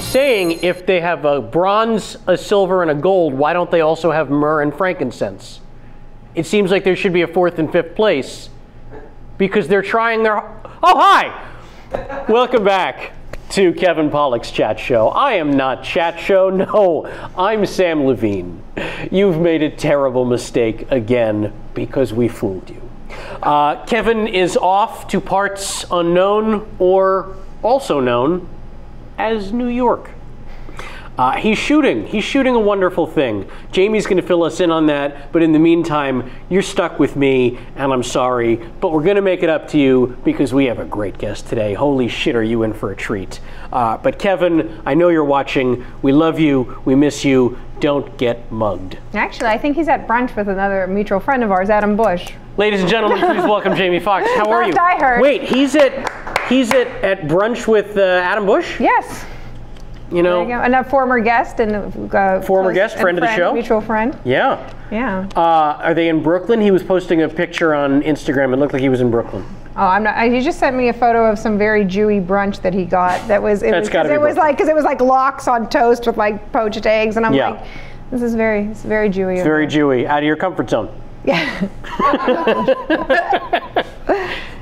saying if they have a bronze, a silver, and a gold, why don't they also have myrrh and frankincense? It seems like there should be a 4th and 5th place because they're trying their... Oh, hi! Welcome back to Kevin Pollak's Chat Show. I am not Chat Show, no, I'm Samm Levine. You've made a terrible mistake again because we fooled you. Kevin is off to parts unknown, or also known as New York. He's shooting a wonderful thing. Jamie's going to fill us in on that, but in the meantime, you're stuck with me, and I'm sorry, but we're going to make it up to you because we have a great guest today. Holy shit, are you in for a treat. But Kevin, I know you're watching. We love you. We miss you. Don't get mugged. Actually, I think he's at brunch with another mutual friend of ours, Adam Bush. Ladies and gentlemen, please welcome Jamie Foxx. How are you? I heard. Wait, he's at brunch with Adam Bush? Yes. You know, and a former guest and friend of the show, mutual friend. Yeah. Yeah. Are they in Brooklyn? He was posting a picture on Instagram. It looked like he was in Brooklyn. Oh, I'm not. He just sent me a photo of some very Jewy brunch that he got. It was like lox on toast with like poached eggs, and I'm like, this is very Jewy. It's very Jewy. Out of your comfort zone. Yeah.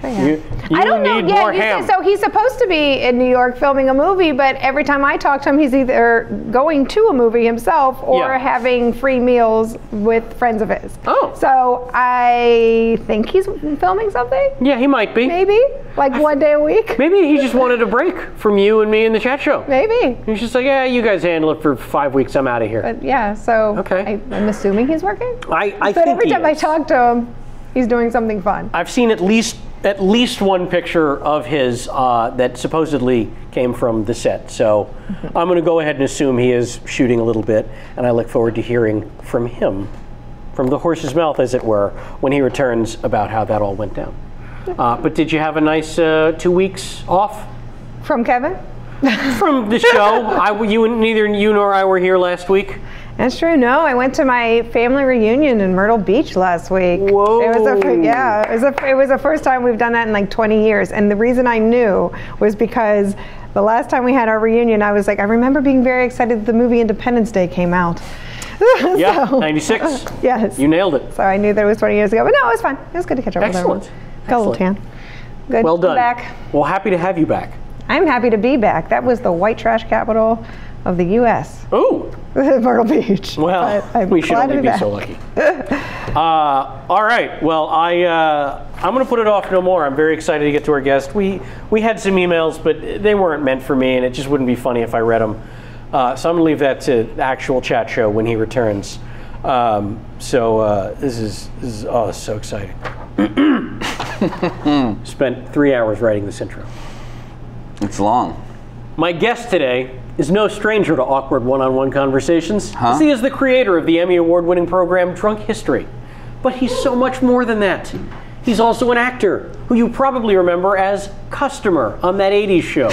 You I don't know. need more ham. So he's supposed to be in New York filming a movie, but every time I talk to him, he's either going to a movie himself or having free meals with friends of his. Oh. So I think he's filming something. Yeah, he might be. Maybe. Like one day a week. Maybe he just wanted a break from you and me in the chat show. Maybe. He's just like, yeah, you guys handle it for 5 weeks. I'm out of here. But yeah, so okay. I'm assuming he's working. I but think every time I talk to him, he's doing something fun. I've seen at least one picture of his that supposedly came from the set. So I'm going to go ahead and assume he is shooting a little bit, and I look forward to hearing from him, from the horse's mouth, as it were, when he returns about how that all went down. But did you have a nice 2 weeks off? From Kevin? From the show. Neither you nor I were here last week. That's true. No, I went to my family reunion in Myrtle Beach last week. Whoa! It was the first time we've done that in like 20 years. And the reason I knew was because the last time we had our reunion, I was like, I remember being very excited that the movie Independence Day came out. Yeah, 96. Yes. You nailed it. So I knew that it was 20 years ago, but no, it was fun. It was good to catch up with everyone. Got a little tan. Good. Well done. Back. Well, happy to have you back. I'm happy to be back. That was the white trash capital of the U.S. Ooh. Myrtle Beach. Well, we should only be so lucky. All right. Well, I'm going to put it off no more. I'm very excited to get to our guest. We had some emails, but they weren't meant for me, and it just wouldn't be funny if I read them. So I'm going to leave that to the actual chat show when he returns. This is so exciting. Spent 3 hours writing this intro. It's long. My guest today is no stranger to awkward one-on-one conversations. Huh? He is the creator of the Emmy Award-winning program Drunk History. But he's so much more than that. He's also an actor who you probably remember as Customer on That 80s Show,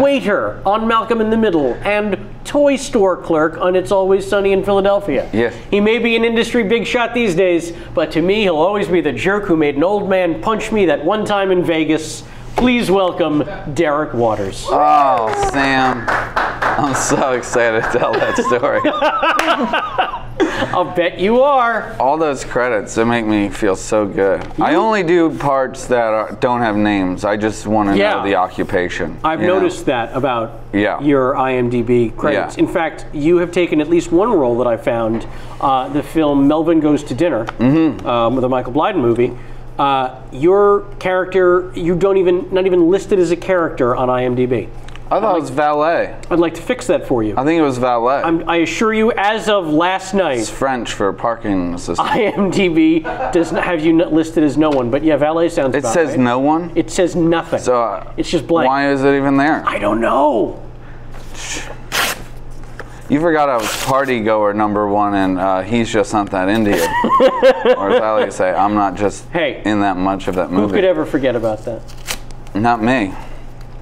Waiter on Malcolm in the Middle, and Toy Store Clerk on It's Always Sunny in Philadelphia. Yes. He may be an industry big shot these days, but to me, he'll always be the jerk who made an old man punch me that one time in Vegas. Please welcome Derek Waters. Oh, Sam. I'm so excited to tell that story. I'll bet you are. All those credits, they make me feel so good. I only do parts that don't have names. I just want to know the occupation. I've noticed that about your IMDb credits. Yeah. In fact, you have taken at least one role that I found, the film Melvin Goes to Dinner, with a Michael Blyden movie. Your character, not even listed as a character on IMDb. I thought it was valet. I'd like to fix that for you. I think it was valet. I assure you, as of last night, it's French for parking assistant. IMDb does not have you listed as no one, but yeah, valet sounds about right. It says no one? It says nothing. So it's just blank. Why is it even there? I don't know. You forgot I was party goer #1 and He's Just Not That Indian. Or as I like to say, I'm not just in that much of that movie. Who could ever forget about that? Not me.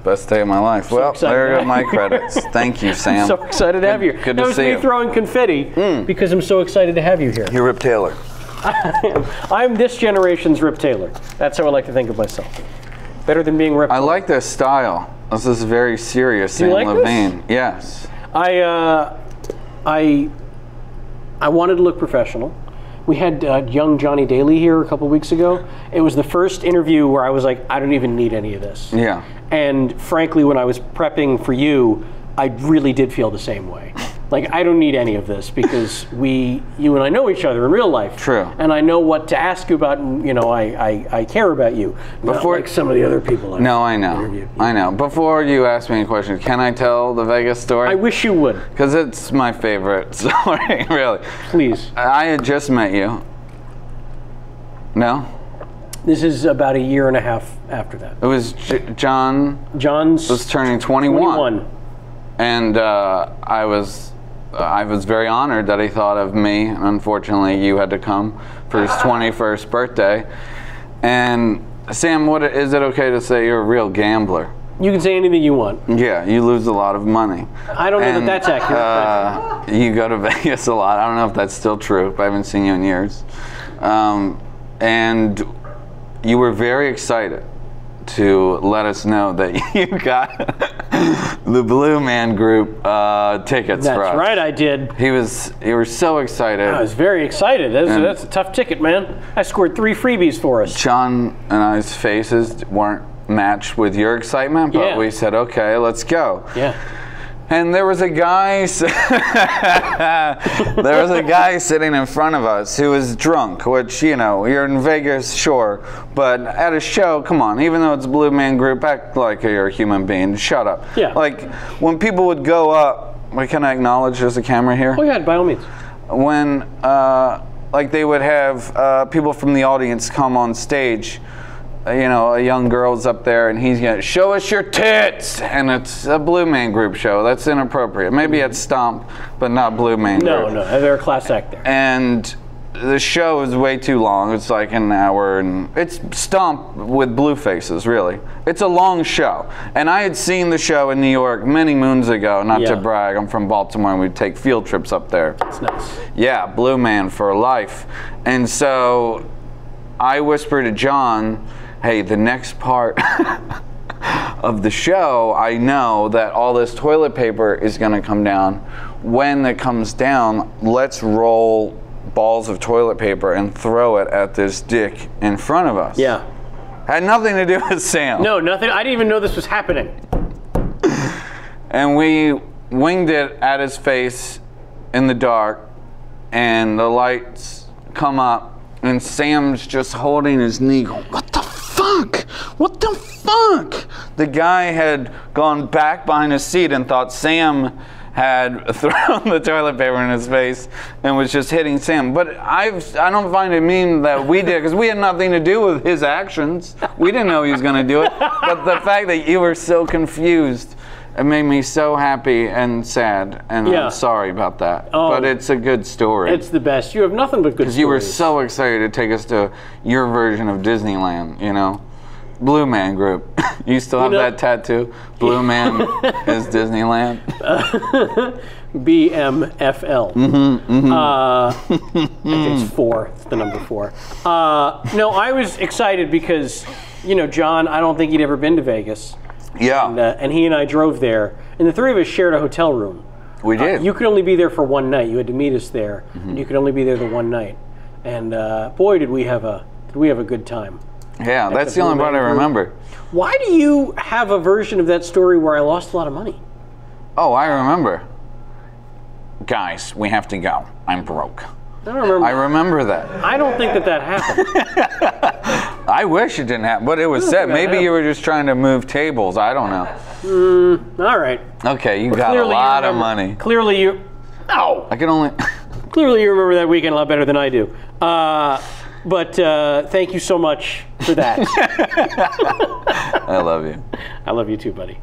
Best day of my life. So well, there go my credits. Thank you, Sam. I'm so excited to have you. Good to see you. That was me throwing confetti because I'm so excited to have you here. You're Rip Taylor. I'm this generation's Rip Taylor. That's how I like to think of myself. Better than being Rip. I like this style. This is very serious, Samm Levine. Yes. I wanted to look professional. We had young Johnny Daly here a couple weeks ago. It was the first interview where I was like, I don't even need any of this. Yeah. And frankly, when I was prepping for you, I really did feel the same way. Like, I don't need any of this because you and I know each other in real life. True. And I know what to ask you about, and I care about you. Not like some of the other people I've interviewed. I know. Before you ask me a question, can I tell the Vegas story? I wish you would. Because it's my favorite story, really. Please. I had just met you. No? This is about a year and a half after that. It was John's was turning 21. And I was very honored that he thought of me. Unfortunately, you had to come for his 21st birthday. And Sam, is it okay to say you're a real gambler? You can say anything you want. Yeah, you lose a lot of money. I don't know that that's accurate. You go to Vegas a lot. I don't know if that's still true. I haven't seen you in years. And you were very excited to let us know that you got the Blue Man Group tickets for us. That's right, I did. You were so excited. I was very excited. That's a tough ticket, man. I scored 3 freebies for us. John and I's faces weren't matched with your excitement, but we said, okay, let's go. Yeah. And there was a guy sitting in front of us who was drunk, which, you're in Vegas, sure, but at a show, come on, even though it's Blue Man Group, act like you're a human being. Shut up. Yeah. Like, when people would go up, can I acknowledge there's a camera here? Oh, yeah, by all means. When, they would have people from the audience come on stage, a young girl's up there and he's going to show us your tits, and it's a Blue Man Group show. That's inappropriate. Maybe it's Stomp, but not Blue Man Group. No, they're a class act there. And the show is way too long. It's like an hour, and it's Stomp with blue faces, really. It's a long show. And I had seen the show in New York many moons ago, not to brag. I'm from Baltimore, and we'd take field trips up there. That's nice. Yeah, Blue Man for life. And so I whispered to John, hey, the next part of the show, I know that all this toilet paper is going to come down. When it comes down, let's roll balls of toilet paper and throw it at this dick in front of us. Yeah. Had nothing to do with Sam. No, nothing. I didn't even know this was happening. And we winged it at his face in the dark, and the lights come up, and Sam's just holding his knee going, what the fuck? What the fuck? The guy had gone back behind his seat and thought Sam had thrown the toilet paper in his face and was just hitting Sam. But I don't find it mean that we did, because we had nothing to do with his actions. We didn't know he was going to do it. But the fact that you were so confused, it made me so happy and sad, and I'm sorry about that. But it's a good story. It's the best. You have nothing but good stories. Because you were so excited to take us to your version of Disneyland, Blue Man Group. You still have that tattoo? Blue Man is Disneyland? BMFL. It's 4. It's the number 4. No, I was excited because, John, I don't think he'd ever been to Vegas. Yeah. And he and I drove there, and the 3 of us shared a hotel room. We did. You could only be there for one night. You had to meet us there, and you could only be there the one night. And boy, did we have a good time. Yeah, that's the only part I remember. Why do you have a version of that story where I lost a lot of money? Oh, I remember. Guys, we have to go. I'm broke. I don't remember. I remember that. I don't think that happened. I wish it didn't happen, but it was said. Maybe you were just trying to move tables. I don't know. All right. Okay, you got a lot of money. Clearly you... No! I can only... Clearly you remember that weekend a lot better than I do. But thank you so much for that. I love you. I love you too, buddy.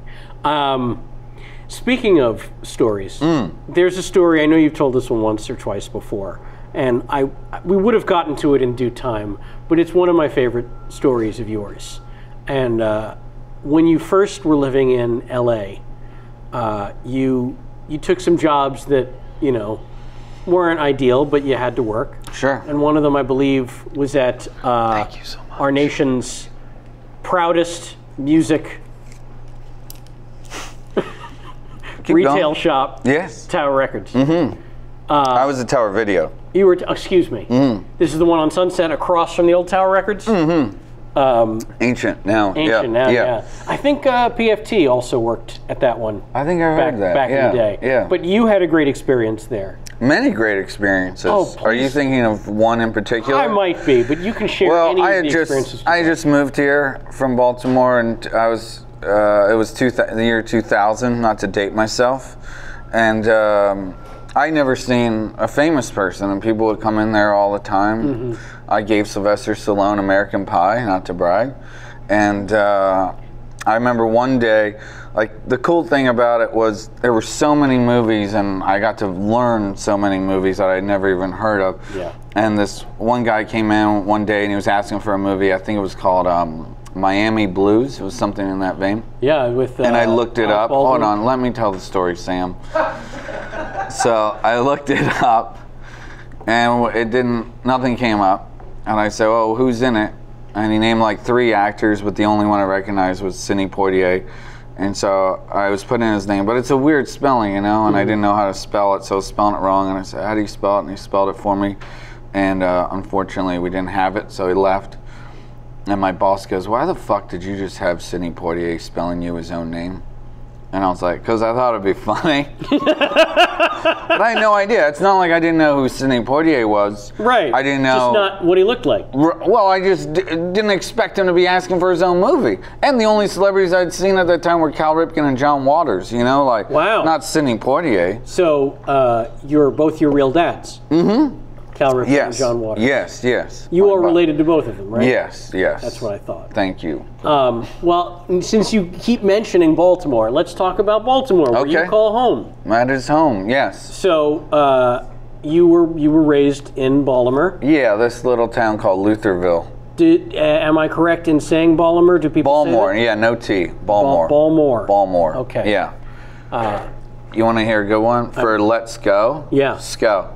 Speaking of stories, there's a story, I know you've told this one once or twice before, and we would have gotten to it in due time, but it's one of my favorite stories of yours. And when you first were living in LA, you took some jobs that, weren't ideal, but you had to work. Sure. And one of them, I believe, was at Thank you so much. our nation's proudest music retail shop. Yes. Tower Records. I was at Tower Video. You were, excuse me. This is the one on Sunset across from the old Tower Records? Ancient now. Ancient now, yeah. I think PFT also worked at that one. I think I heard that. Back in the day. Yeah. But you had a great experience there. Many great experiences. Oh, are you thinking of one in particular? I might be, but you can share any of the experiences. I just moved here from Baltimore, and I was it was the year 2000. Not to date myself, and I never seen a famous person, and people would come in there all the time. I gave Sylvester Stallone American Pie, not to brag, and I remember one day, like, the cool thing about it was there were so many movies, and I got to learn so many movies that I'd never even heard of. Yeah. And this one guy came in one day, and he was asking for a movie. I think it was called Miami Blues. It was something in that vein. Yeah, with. And I looked it up. Hold on, let me tell the story, Sam. So I looked it up, and nothing came up. And I said, "Oh, who's in it?" And he named like 3 actors, but the only one I recognized was Sidney Poitier. And so I was putting in his name, but it's a weird spelling, you know, and I didn't know how to spell it, so I was spelling it wrong. And I said, "How do you spell it?" And he spelled it for me. And unfortunately, we didn't have it, so he left. And my boss goes, "Why the fuck did you just have Sidney Poitier spelling you his own name?" And I was like, "Because I thought it'd be funny." But I had no idea. It's not like I didn't know who Sidney Poitier was. Right. I didn't know. Just not what he looked like. Well, I just didn't expect him to be asking for his own movie. And the only celebrities I'd seen at that time were Cal Ripken and John Waters, you know? Like, wow. Not Sidney Poitier. So, you're both your real dads? Cal Ripken and John Waters. Yes. You are related to both of them, right? Yes. That's what I thought. Thank you. Well, since you keep mentioning Baltimore, let's talk about Baltimore, where you call home. That is home, yes. So, you were raised in Baltimore. Yeah, this little town called Lutherville. Am I correct in saying Baltimore? Do people say that? Yeah, no T. Baltimore. Baltimore. Okay. Yeah. You want to hear a good one? For Let's Go? Yeah. Sco.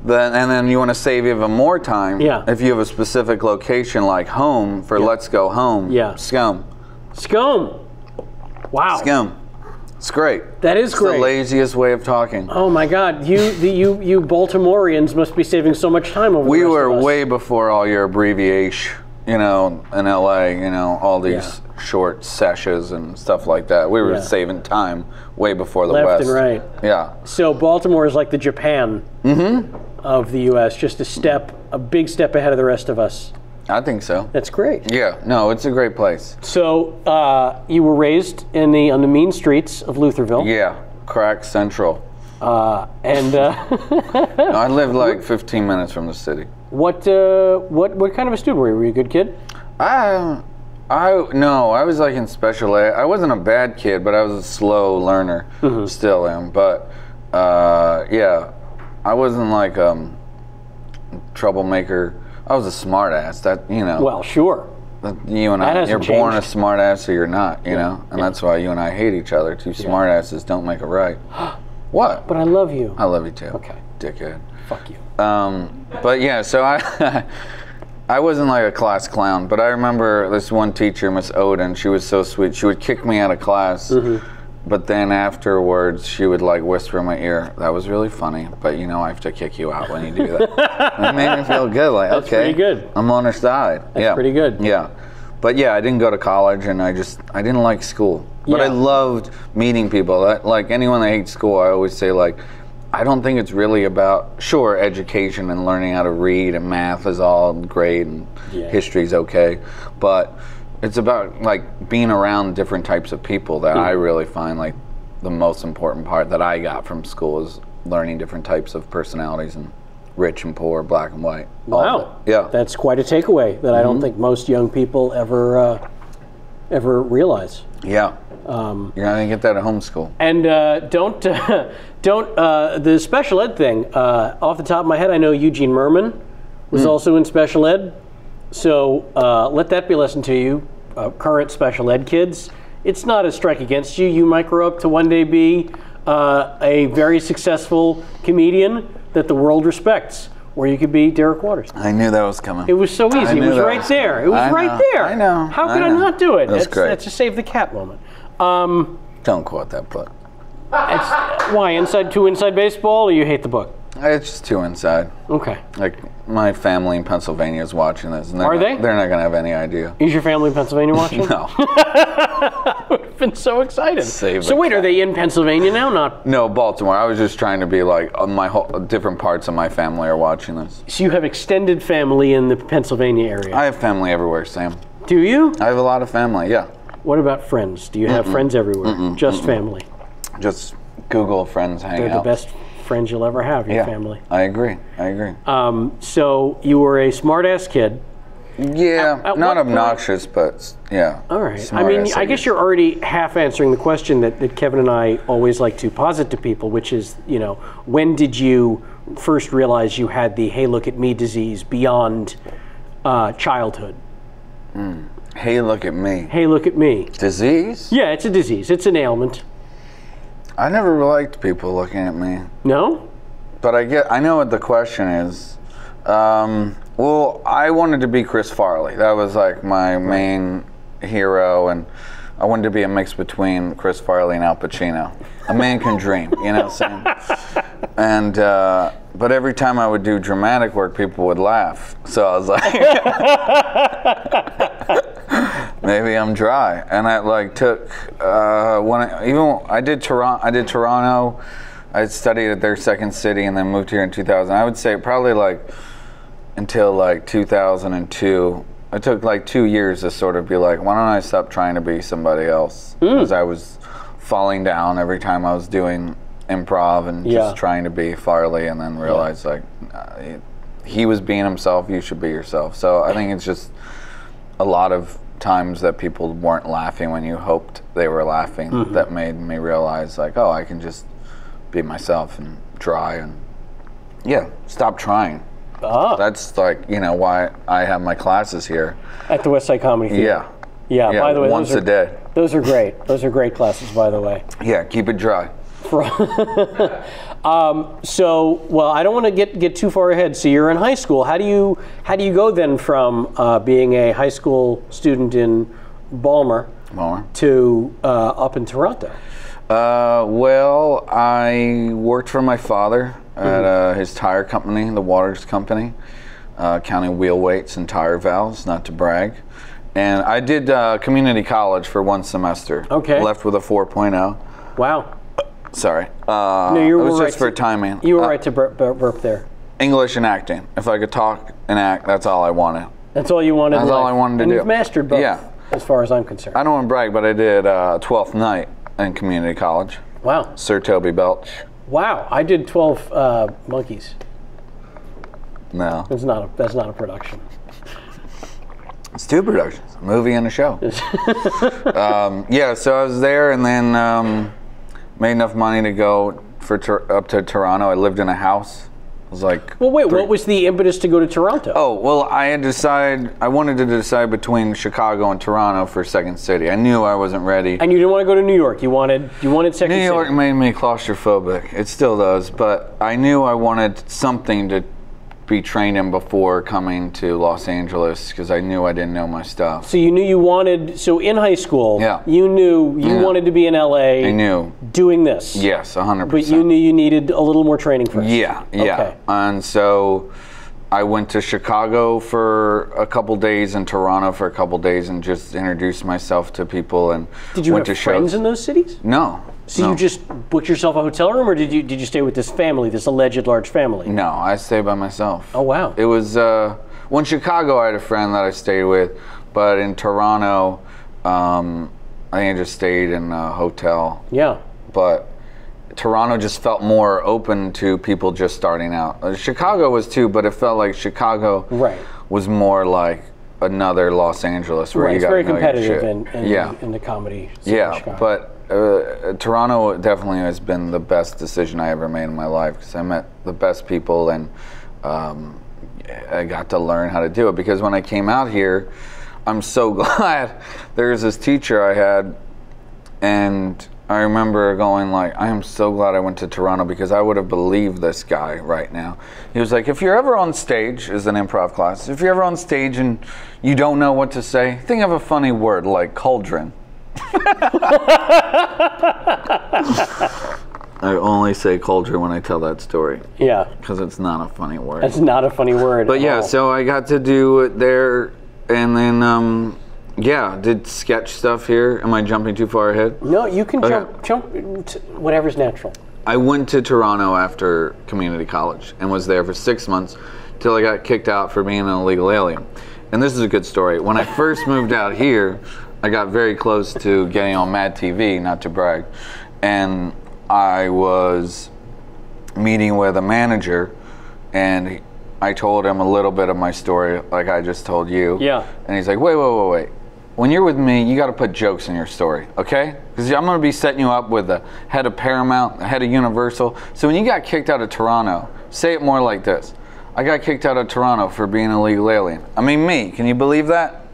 Then you want to save even more time. Yeah. If you have a specific location like home for Let's Go Home. Yeah. Scum. Wow. Scum. It's great. That is great. It's the laziest way of talking. Oh my God, you Baltimoreans must be saving so much time over. We were way before all your abbreviation. You know, in LA, you know, all these short sessions and stuff like that. We were saving time way before the West. Left and right. Yeah. So Baltimore is like the Japan of the U.S., just a big step ahead of the rest of us. I think so. That's great. Yeah. No, it's a great place. So you were raised on the mean streets of Lutherville. Yeah. Crack Central. No, I lived like 15 minutes from the city. What kind of a student were you? Were you a good kid? No, I was like in special ed. I wasn't a bad kid, but I was a slow learner. Still am. But yeah, I wasn't like troublemaker. I was a smart ass. That, you know. Well, sure. You and I, you're born a smart ass or you're not, you know? And that's why you and I hate each other. 2 smart asses don't make it right. What? But I love you. I love you too. Okay. Dickhead. Fuck you. But yeah, so I wasn't like a class clown, but I remember this one teacher, Miss Oden, she was so sweet. She would kick me out of class, but then afterwards she would like whisper in my ear, "That was really funny, but you know I have to kick you out when you do that." And it made me feel good, like, That's okay, pretty good. I'm on her side. That's pretty good. Yeah. But yeah, I didn't go to college, and I didn't like school. But I loved meeting people. Like anyone that hates school, I always say, like, I don't think it's really about, sure, education and learning how to read, and math is all great, and history's okay, but it's about like being around different types of people that I really find like the most important part that I got from school is learning different types of personalities, and rich and poor, black and white. Wow. Yeah. That's quite a takeaway that I don't think most young people ever realize. Yeah. You're not gonna get that at home school. And don't the special ed thing. Off the top of my head, I know Eugene Merman was also in special ed. So let that be a lesson to you, current special ed kids. It's not a strike against you. You might grow up to one day be a very successful comedian that the world respects. Or you could be Derek Waters. I knew that was coming. It was so easy. It was right there. It was right there. I know. How could I not do it? That's great. That's a save the cat moment. Don't quote that book. Why? Too inside baseball, or you hate the book? It's just too inside. Okay. Like, my family in Pennsylvania is watching this. And Are they? They're not going to have any idea. Is your family in Pennsylvania watching? No. I would have been so excited. So wait, are they in Pennsylvania now? Not. No, Baltimore. I was just trying to be like, different parts of my family are watching this. So you have extended family in the Pennsylvania area? I have family everywhere, Sam. Do you? I have a lot of family, yeah. What about friends? Do you have friends everywhere? Just family? Just Google friends hanging out. They're the best friends you'll ever have, your family. I agree. So you were a smart-ass kid. Yeah, not obnoxious, but yeah. All right. I mean, I guess you're already half answering the question that Kevin and I always like to posit to people, which is, when did you first realize you had the "hey, look at me" disease beyond childhood? Hey, look at me. Hey, look at me. Disease? Yeah, it's a disease. It's an ailment. I never liked people looking at me. No? But I know what the question is. Well, I wanted to be Chris Farley. That was like my main hero, and I wanted to be a mix between Chris Farley and Al Pacino. A man can dream, you know what I'm saying? And but every time I would do dramatic work, people would laugh. So I was like, maybe I'm dry. And I took I did Toronto. I studied at their second city and then moved here in 2000. I would say probably until 2002. It took 2 years to sort of be like, why don't I stop trying to be somebody else? Because I was falling down every time I was doing improv and just trying to be Farley, and then realized he was being himself, you should be yourself. So I think it's just a lot of times that people weren't laughing when you hoped they were laughing that made me realize I can just be myself and try and stop trying. That's why I have my classes here at the West Side Comedy Theater. Yeah. By the way, once a day. Those are great. Those are great classes, by the way. Yeah, keep it dry. So I don't want to get too far ahead. So you're in high school. How do you go then from being a high school student in Baltimore to up in Toronto? Well, I worked for my father at his tire company, the Waters Company, counting wheel weights and tire valves, not to brag. And I did community college for 1 semester. Okay. Left with a 4.0. Wow. Sorry. No, you were it was just for timing. You were right to burp there. English and acting. If I could talk and act, that's all I wanted. That's all you wanted? That's all I wanted to do. And you've mastered both, as far as I'm concerned. I don't want to brag, but I did 12th night in community college. Wow. Sir Toby Belch. Wow. I did 12 Monkeys. No. That's not a production. It's 2 productions, a movie and a show. So I was there and then made enough money to go up to Toronto. I lived in a house. It was well, wait, what was the impetus to go to Toronto? Oh, well, I wanted to decide between Chicago and Toronto for second city. I knew I wasn't ready. And you didn't want to go to New York. You wanted second city. New York made me claustrophobic. It still does, but I knew I wanted something to be trained in before coming to Los Angeles because I knew I didn't know my stuff. So you knew you wanted, in high school, you knew you wanted to be in LA. I knew. Doing this. Yes, 100%. But you knew you needed a little more training first. Yeah. Okay. And so I went to Chicago for a couple days and Toronto for a couple days and just introduced myself to people and Did you went have to friends shows. in those cities? No. So you just booked yourself a hotel room, or did you stay with this family, this alleged large family? No, I stayed by myself. Oh, wow. It was, well, in Chicago I had a friend that I stayed with, but in Toronto, I think I just stayed in a hotel. Yeah. But Toronto just felt more open to people just starting out. Chicago was too, but it felt like Chicago was more like another Los Angeles where you got to know your shit. It's very competitive in the comedy scene in Chicago. But Toronto definitely has been the best decision I ever made in my life because I met the best people and I got to learn how to do it. Because when I came out here, I'm so glad there's this teacher I had, and I remember going I am so glad I went to Toronto because I would have believed this guy right now. He was like, if you're ever on stage, is an improv class, if you're ever on stage and you don't know what to say, think of a funny word like cauldron. I only say culture when I tell that story. Yeah. Because it's not a funny word. That's not a funny word. But yeah, all. so I got to do it there, and then yeah, did sketch stuff here. Am I jumping too far ahead? No, you can jump to whatever's natural. I went to Toronto after community college and was there for 6 months till I got kicked out for being an illegal alien. And this is a good story. When I first moved out here, I got very close to getting on Mad TV, not to brag, and I was meeting with a manager, and I told him a little bit of my story, like I just told you. Yeah. And he's like, wait. When you're with me, you got to put jokes in your story, okay? Because I'm going to be setting you up with the head of Paramount, the head of Universal. So when you got kicked out of Toronto, say it more like this. I got kicked out of Toronto for being an illegal alien. I mean, me. Can you believe that?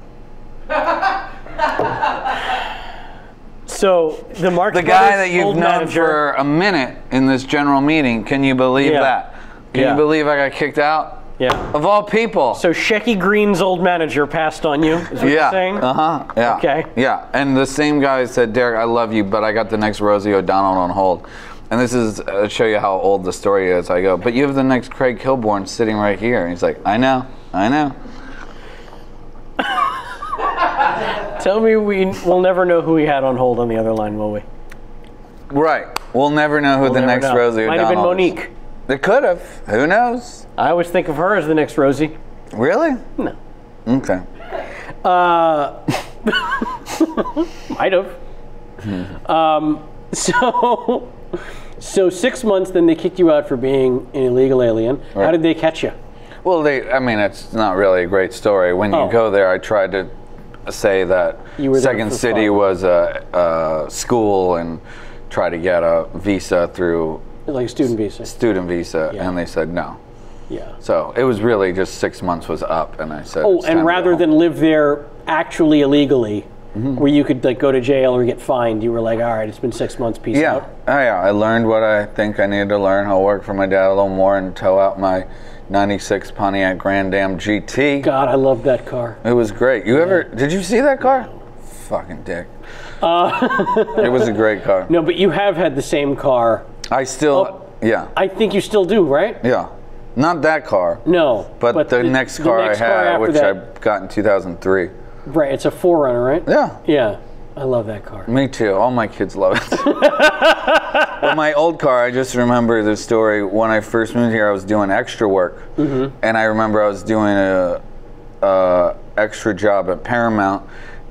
So the Marx The guy Brothers that you've old known manager, for a minute in this general meeting, can you believe that? Can you believe I got kicked out? Yeah. Of all people. So Shecky Green's old manager passed on you, is what you're saying? Yeah. Okay. Yeah. And the same guy said, Derek, I love you, but I got the next Rosie O'Donnell on hold. And this is to show you how old the story is. I go, but you have the next Craig Kilborn sitting right here. And he's like, I know. Tell me we'll never know who he had on hold on the other line, will we? Right. We'll never know who the next Rosie O'Donnell Might have been Monique. is. It could have. Who knows? I always think of her as the next Rosie. Really? No. Okay. Might have. So 6 months, then they kicked you out for being an illegal alien. Right. How did they catch you? Well, I mean, it's not really a great story. When you go there, I tried to say that You were there Second for City fun. was a school and try to get a visa through Like a student visa. and they said no. Yeah. So it was really just 6 months was up, and I said, Oh, it's time and to rather go than home. live there actually illegally, where you could like go to jail or get fined, you were like, all right, it's been 6 months, peace Yeah. out. Oh, yeah. I learned what I think I needed to learn. I'll work for my dad a little more and tow out my 96 Pontiac Grand Am GT. God, I love that car. It was great. Did you see that car? Fucking dick. It was a great car. No, but you have had the same car. I still, yeah. I think you still do, right? Yeah. Not that car. No. But the next car I had, after which that, I got in 2003. Right, it's a 4Runner, right? Yeah. Yeah. I love that car. Me too. All my kids love it. But my old car, I just remember the story. When I first moved here, I was doing extra work. And I remember I was doing a extra job at Paramount.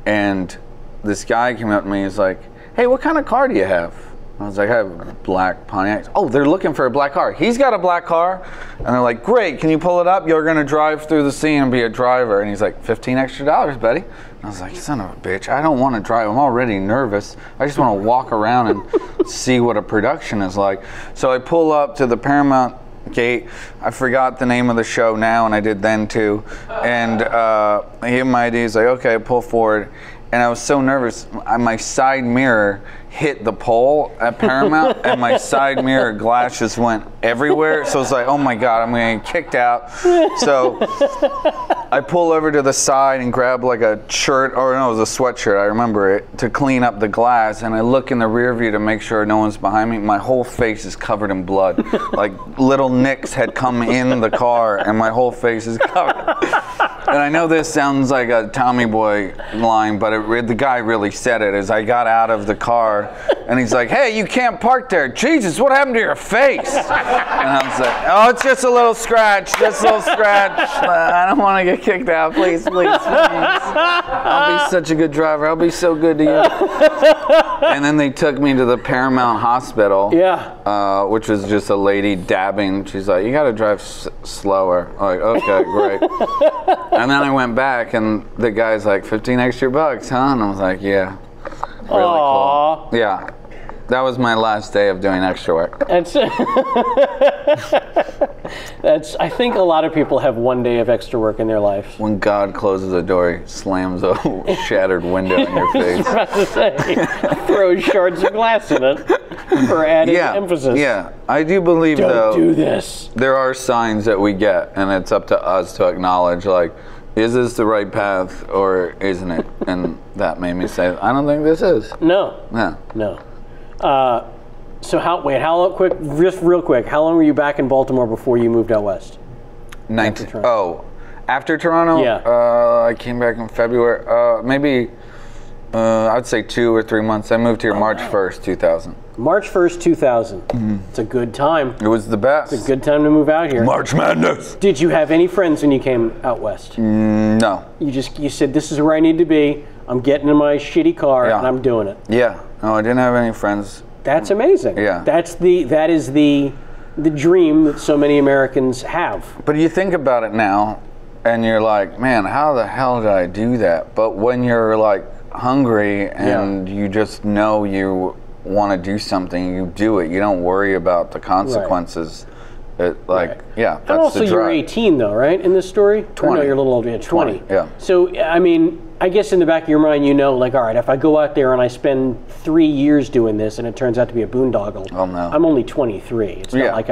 And this guy came up to me. He's like, hey, what kind of car do you have? I was like, I have a black Pontiac. Oh, they're looking for a black car. He's got a black car. And they're like, great, can you pull it up? You're going to drive through the scene and be a driver. And he's like, $15 extra, buddy. And I was like, son of a bitch, I don't want to drive. I'm already nervous. I just want to walk around and see what a production is like. So I pull up to the Paramount gate. I forgot the name of the show now, and I did then too. And he gave my ID. He's like, okay, pull forward. And I was so nervous. My side mirror hit the pole at Paramount, and my side mirror glass just went everywhere. So it's like, oh my God, I'm gonna get kicked out. So I pull over to the side and grab like a shirt, or no, it was a sweatshirt, I remember it, to clean up the glass. And I look in the rear view to make sure no one's behind me. My whole face is covered in blood. Like little nicks had come in the car, and my whole face is covered. And I know this sounds like a Tommy Boy line, but the guy really said it. As I got out of the car, and he's like, hey, you can't park there. Jesus, what happened to your face? And I was like, oh, it's just a little scratch, just a little scratch. I don't want to get kicked out. Please, please, please. I'll be such a good driver. I'll be so good to you. And then they took me to the Paramount Hospital, which was just a lady dabbing. She's like, you got to drive slower. I'm like, okay, great. And then I went back, and the guy's like, 15 extra bucks, huh? And I was like, yeah. Really cool. Yeah. That was my last day of doing extra work. I think a lot of people have one day of extra work in their life. When God closes a door, he slams a shattered window in your face. I was about to say, throws shards of glass in it for added emphasis. Yeah, I do believe, Don't though, do this. there are signs that we get, and it's up to us to acknowledge, like, is this the right path or isn't it? And that made me say, I don't think this is. No. No. No. So how quick, just real quick, how long were you back in Baltimore before you moved out west? After Toronto? Yeah. I came back in February. Maybe, I'd say 2 or 3 months. I moved here March 1st, 2000. March 1st, 2000. It's a good time. It was the best. It's a good time to move out here. March Madness. Did you have any friends when you came out west? No. You said, this is where I need to be. I'm getting in my shitty car and I'm doing it. Yeah. No, I didn't have any friends. That's amazing. Yeah. That is the dream that so many Americans have. But you think about it now, and you're like, man, how the hell did I do that? But when you're like hungry and you just know you want to do something, you do it. You don't worry about the consequences. Right. That's and also the drive. you're 18 though, right? In this story? 20. Or no, you're a little older. Yeah, 20. Yeah. So, I mean, I guess in the back of your mind, you know, like, all right, if I go out there and I spend 3 years doing this and it turns out to be a boondoggle, I'm only 23. It's not like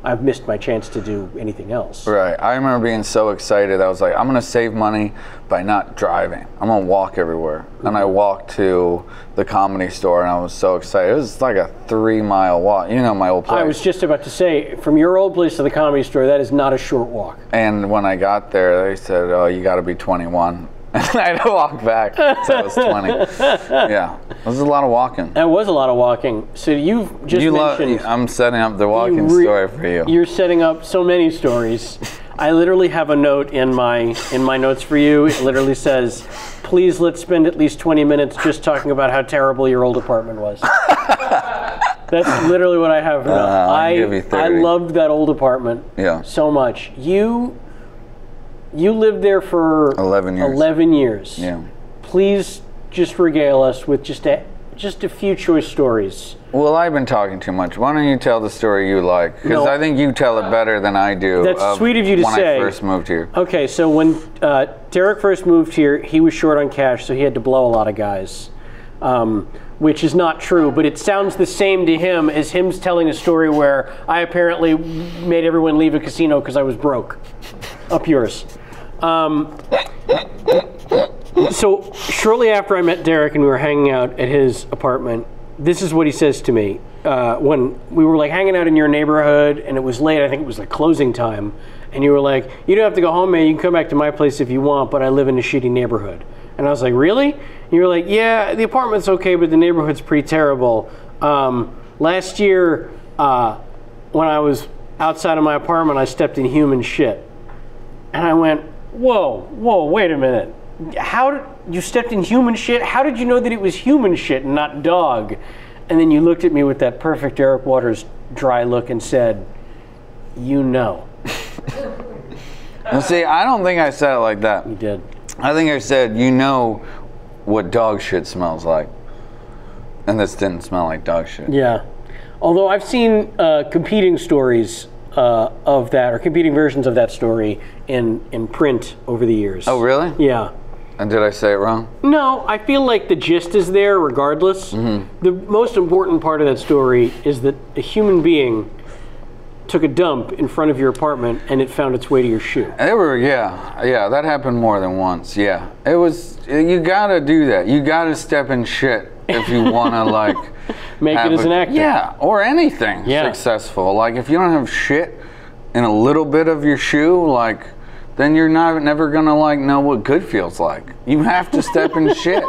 I've missed my chance to do anything else. Right. I remember being so excited. I was like, I'm going to save money by not driving. I'm going to walk everywhere. Mm-hmm. And I walked to the Comedy Store, and I was so excited. It was like a 3-mile walk. You know my old place. I was just about to say, from your old place to the Comedy Store, that is not a short walk. And when I got there, they said, oh, you got to be 21. And I had to walk back, so I was 20. Yeah, it was a lot of walking. That was a lot of walking. So you've just mentioned... I'm setting up the walking story for you. You're setting up so many stories. I literally have a note in my notes for you. It literally says, please let's spend at least 20 minutes just talking about how terrible your old apartment was. That's literally what I have. I loved that old apartment so much. You lived there for 11 years. 11 years. Yeah. Please just regale us with just a few choice stories. Well, I've been talking too much. Why don't you tell the story you like? Because I think you tell it better than I do. That's sweet of you to say. When I first moved here. Okay, so when Derek first moved here, he was short on cash, so he had to blow a lot of guys. Which is not true, but it sounds the same to him as him telling a story where I apparently made everyone leave a casino because I was broke. Up yours. So shortly after I met Derek and we were hanging out at his apartment, this is what he says to me. When we were like hanging out in your neighborhood and it was late, I think it was like closing time, and you were like, you don't have to go home, man, you can come back to my place if you want, but I live in a shitty neighborhood. And I was like, really? And you were like, yeah, the apartment's okay, but the neighborhood's pretty terrible. Last year, when I was outside of my apartment, I stepped in human shit. And I went, whoa, wait a minute. How did you stepped in human shit? How did you know that it was human shit and not dog? And then you looked at me with that perfect Eric Waters dry look and said, you know. Well, see, I don't think I said it like that. You did. I think I said, you know what dog shit smells like. And this didn't smell like dog shit. Yeah. Although I've seen competing stories of that, or competing versions of that story in print over the years. Oh, really? Yeah. And did I say it wrong? No, I feel like the gist is there regardless. Mm-hmm. The most important part of that story is that a human being took a dump in front of your apartment and it found its way to your shoe. Yeah, that happened more than once. Yeah, it was. You gotta do that. You gotta step in shit if you wanna like make it as an actor. Yeah, or anything successful. Like if you don't have shit in a little bit of your shoe, like then you're never gonna like know what good feels like. You have to step in shit.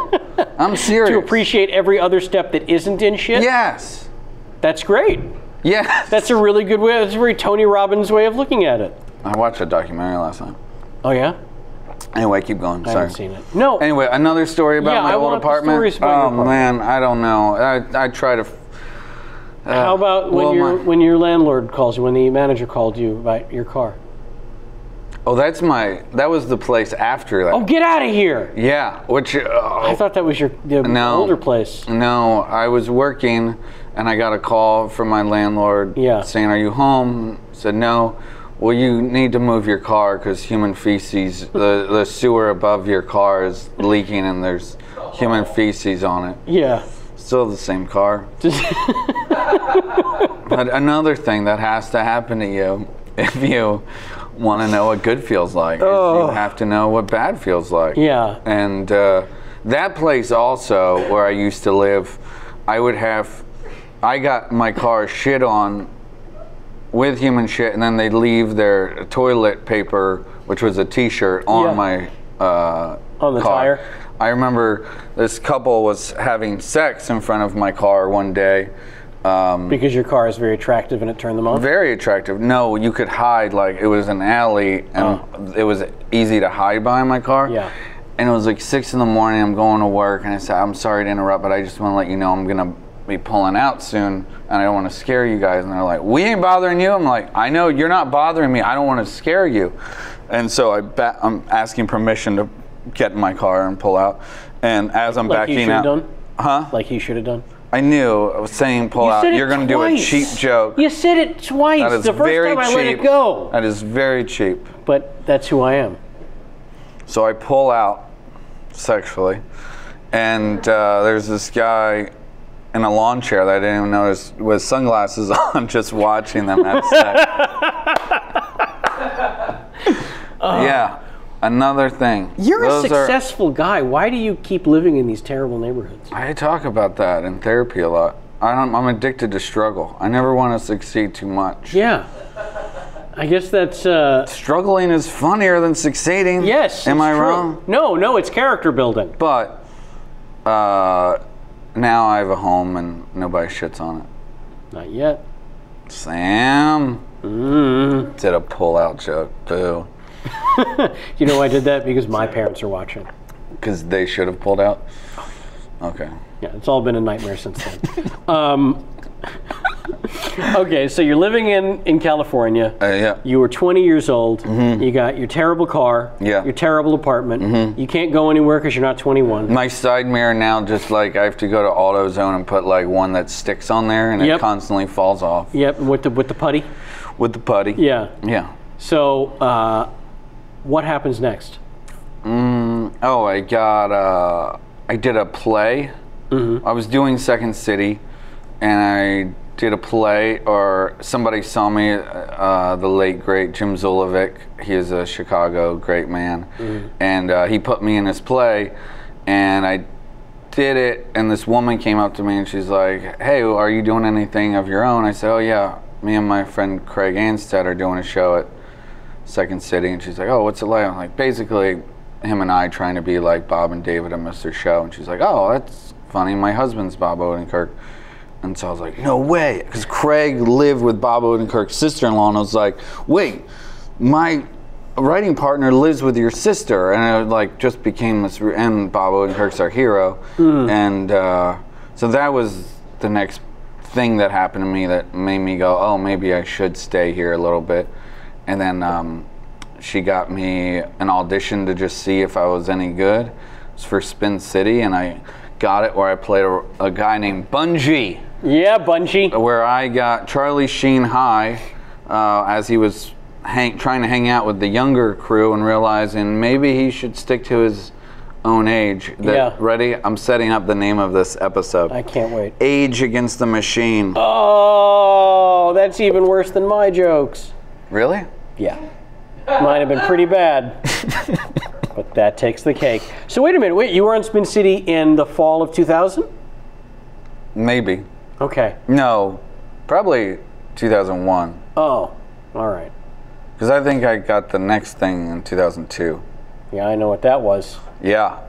I'm serious. To appreciate every other step that isn't in shit. Yes. That's great. Yeah. That's a really good way. That's a very Tony Robbins way of looking at it. I watched a documentary last night. Oh, yeah? Anyway, keep going. Sorry. I haven't seen it. No. Anyway, another story about my old apartment. The stories about your apartment. Man, I don't know. I try to. How about when your landlord calls you, when the manager called you about your car? Oh, that was the place after that. Oh, get out of here! Yeah, which... I thought that was your older place. No, I was working, and I got a call from my landlord saying, are you home? I said, no. Well, you need to move your car because human feces, the sewer above your car is leaking and there's human feces on it. Yeah. Still the same car. But another thing that has to happen to you if you want to know what good feels like. Oh. You have to know what bad feels like. Yeah. And that place also, where I used to live, I got my car shit on with human shit, and then they'd leave their toilet paper, which was a t-shirt, on my on the car. tire. I remember this couple was having sex in front of my car one day. Because your car is very attractive and it turned them on? Very attractive. No, you could hide, like it was an alley, and it was easy to hide behind my car. Yeah. And it was like 6 in the morning, I'm going to work, and I said, I'm sorry to interrupt, but I just want to let you know I'm going to be pulling out soon, and I don't want to scare you guys. And they're like, we ain't bothering you. I'm like, I know you're not bothering me. I don't want to scare you. And so I'm asking permission to get in my car and pull out. And as I'm like backing out. Done? Huh? Like he should have done? I knew. I was saying pull out. You're going to do a cheap joke. You said it twice. That is the first very time I cheap. let it go. That is very cheap. But that's who I am. So I pull out sexually, and there's this guy in a lawn chair that I didn't even notice with sunglasses on, just watching them have sex. Yeah, another thing. You're a successful guy. Why do you keep living in these terrible neighborhoods? I talk about that in therapy a lot. I'm addicted to struggle. I never want to succeed too much. Yeah. I guess that's... Struggling is funnier than succeeding. Yes, Am I true. wrong? No, it's character building. But now I have a home and nobody shits on it. Not yet. Sam did a pull-out joke. Boo. You know I did that because my parents are watching. Because they should have pulled out? Okay. Yeah, it's all been a nightmare since then. Okay, so you're living in California. Yeah. You were 20 years old. Mm-hmm. You got your terrible car. Yeah. Your terrible apartment. Mm-hmm. You can't go anywhere because you're not 21. My side mirror now, just like I have to go to AutoZone and put like one that sticks on there, and it constantly falls off. Yep, with the putty? With the putty. Yeah. Yeah. So, what happens next? I did a play. Mm-hmm. I was doing Second City, and I did a play, or somebody saw me, the late, great Jim Zulovic. He is a Chicago great man. Mm-hmm. And he put me in his play, and I did it, and this woman came up to me, and she's like, hey, are you doing anything of your own? I said, oh, yeah. Me and my friend Craig Anstead are doing a show at Second City. And she's like, oh, what's it like? I'm like, basically, him and I trying to be like Bob and David and Mr. Show. And she's like, oh, that's funny. My husband's Bob Odenkirk. And so I was like, no way. Because Craig lived with Bob Odenkirk's sister-in-law. And I was like, wait, my writing partner lives with your sister. And it like just became this, and Bob Odenkirk's our hero. And so that was the next thing that happened to me that made me go, oh, maybe I should stay here a little bit. And then she got me an audition to just see if I was any good. It was for Spin City, and I got it where I played a guy named Bungie. Yeah, Bungie. Where I got Charlie Sheen high as he was trying to hang out with the younger crew and realizing maybe he should stick to his own age. Ready? I'm setting up the name of this episode. I can't wait. Age Against the Machine. Oh, that's even worse than my jokes. Really? Yeah. Mine have been pretty bad. But that takes the cake. So wait a minute. You were on Spin City in the fall of 2000? Maybe. Okay. No, probably 2001. Oh, all right. Because I think I got the next thing in 2002. Yeah, I know what that was. Yeah.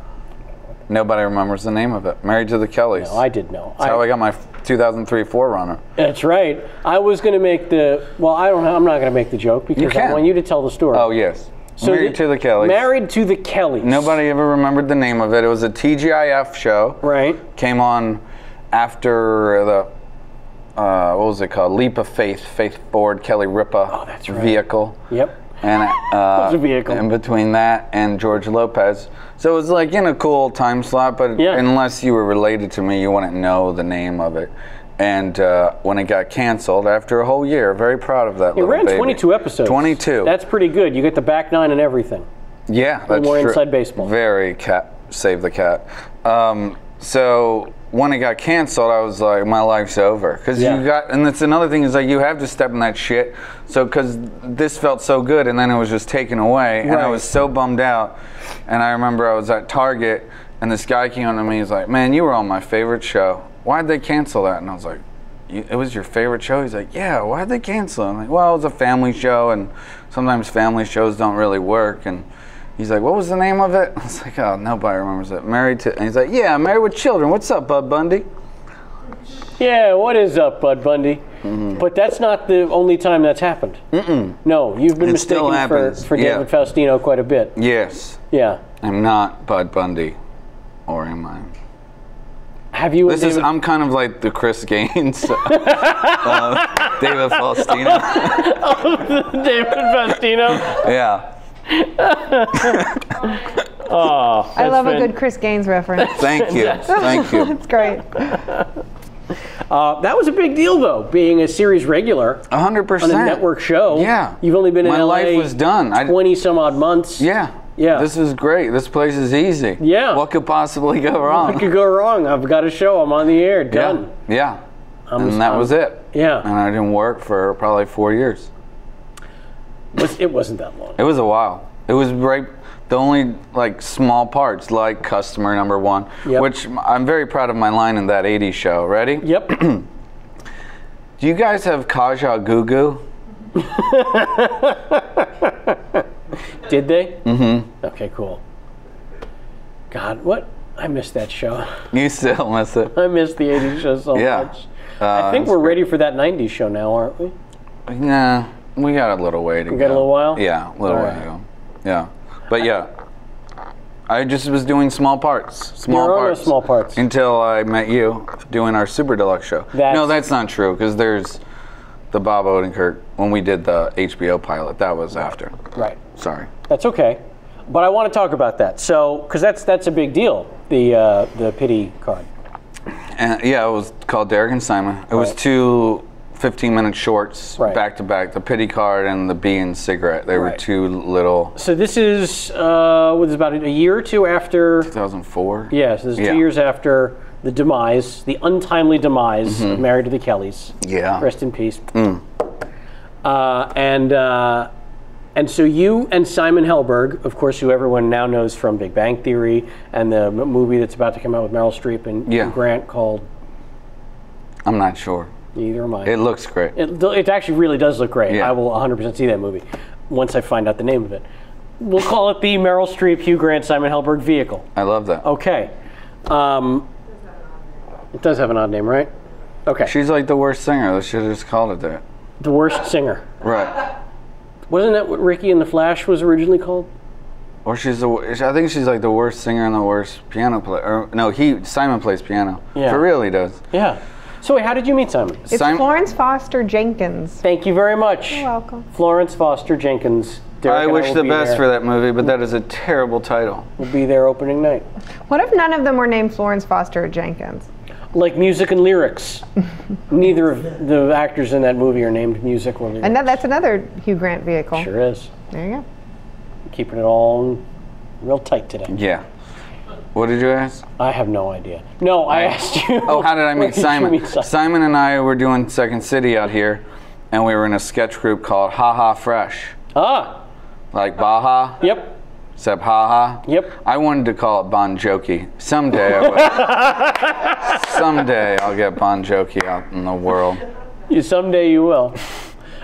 Nobody remembers the name of it. Married to the Kellys. No, I did know. That's how I got my 2003 4Runner. That's right. I was going to make I'm not going to make the joke because I want you to tell the story. Oh, yes. So Married to the Kellys. Married to the Kellys. Nobody ever remembered the name of it. It was a TGIF show. Right. Came on after the, what was it called? Leap of Faith, Faith Ford, Kelly Ripa vehicle. Yep. And was a vehicle. in between that and George Lopez. So it was like in a cool time slot, but unless you were related to me, you wouldn't know the name of it. And when it got canceled after a whole year, very proud of that little baby. It ran 22 episodes. 22. That's pretty good. You get the back nine and everything. Yeah, that's more true. inside baseball. Very save the cat. So when it got canceled, I was like, my life's over. Because you got, and that's another thing is like you have to step in that shit. So because this felt so good, and then it was just taken away, and I was so bummed out. And I remember I was at Target, and this guy came on to me. He's like, "Man, you were on my favorite show. Why'd they cancel that?" And I was like, "It was your favorite show?" He's like, "Yeah. Why'd they cancel it?" I'm like, "Well, it was a family show, and sometimes family shows don't really work." And he's like, "What was the name of it?" I was like, "Oh, nobody remembers it. Married to," and he's like, "Yeah, Married with Children. What's up, Bud Bundy?" Yeah, what is up, Bud Bundy? But that's not the only time that's happened. No, you've been mistaken for David Faustino quite a bit. Yes. Yeah. I'm not Bud Bundy, or am I? Have you? I'm kind of like the Chris Gaines, David Faustino. David Faustino. Yeah. Oh, I love a good Chris Gaines reference. Thank you. Thank you. That's great. That was a big deal, though, being a series regular 100% on a network show. Yeah. You've only been in LA. My life was done. 20 some odd months. Yeah. Yeah. This is great. This place is easy. Yeah. What could possibly go wrong? What could go wrong? I've got a show. I'm on the air. Done. Yeah. And that was it. Yeah. And I didn't work for probably 4 years. It wasn't that long. It was a while. It was right. The only like small parts, like customer number one, which I'm very proud of my line in that 80s show. Ready? Yep. Do you guys have Kaja Goo Goo? Did they? Mm-hmm. Okay, cool. God, what? I missed that show. You still miss it. I miss the 80s show so much. I think we're ready for that 90s show now, aren't we? Nah, we got a little way to go. We got a little while? Yeah, a little way to go. Yeah. But yeah, I just was doing small parts. Small parts. Until I met you doing our Super Deluxe show. No, that's not true, because there's the Bob Odenkirk, when we did the HBO pilot, that was after. Right. Sorry. That's okay. But I want to talk about that. So, because that's a big deal, the pity card. And yeah, it was called Derek and Simon. It was two 15-minute shorts back to back. The pity card and the bee and cigarette. They were two little. So this is what is about a year or two after 2004. Yeah, so this is 2 years after the demise, the untimely demise of Married to the Kellys. Yeah. Rest in peace. And so you and Simon Helberg, of course, who everyone now knows from Big Bang Theory and the movie that's about to come out with Meryl Streep and Hugh Grant called. I'm not sure. Neither am I. It looks great. It actually really does look great. Yeah. I will 100% see that movie once I find out the name of it. We'll call it the Meryl Streep, Hugh Grant, Simon Helberg vehicle. I love that. Okay. It does have an odd name, right? Okay. She's like the worst singer. They should have just called it that. The worst singer. Right. Wasn't that what Ricky and the Flash was originally called? Or I think she's like the worst singer and the worst piano player. Or no, Simon plays piano. Yeah. For real, he does. Yeah. So wait, how did you meet Simon? It's Florence Foster Jenkins. Thank you very much. You're welcome. Florence Foster Jenkins. Derek I wish the best for that movie, but that is a terrible title. We'll be there opening night. What if none of them were named Florence Foster Jenkins? Like music and lyrics. Neither of the actors in that movie are named music or lyrics. And that's another Hugh Grant vehicle. Sure is. There you go. Keeping it all real tight today. Yeah. What did you ask? I have no idea. No, I asked you. Oh, how did I meet Simon? Simon and I were doing Second City out here, and we were in a sketch group called Ha Ha Fresh. Ah. Like Baja? Yep. Except Ha Ha? Yep. I wanted to call it Bon Jovi. Someday I will. Someday I'll get Bon Jovi out in the world. Someday you will.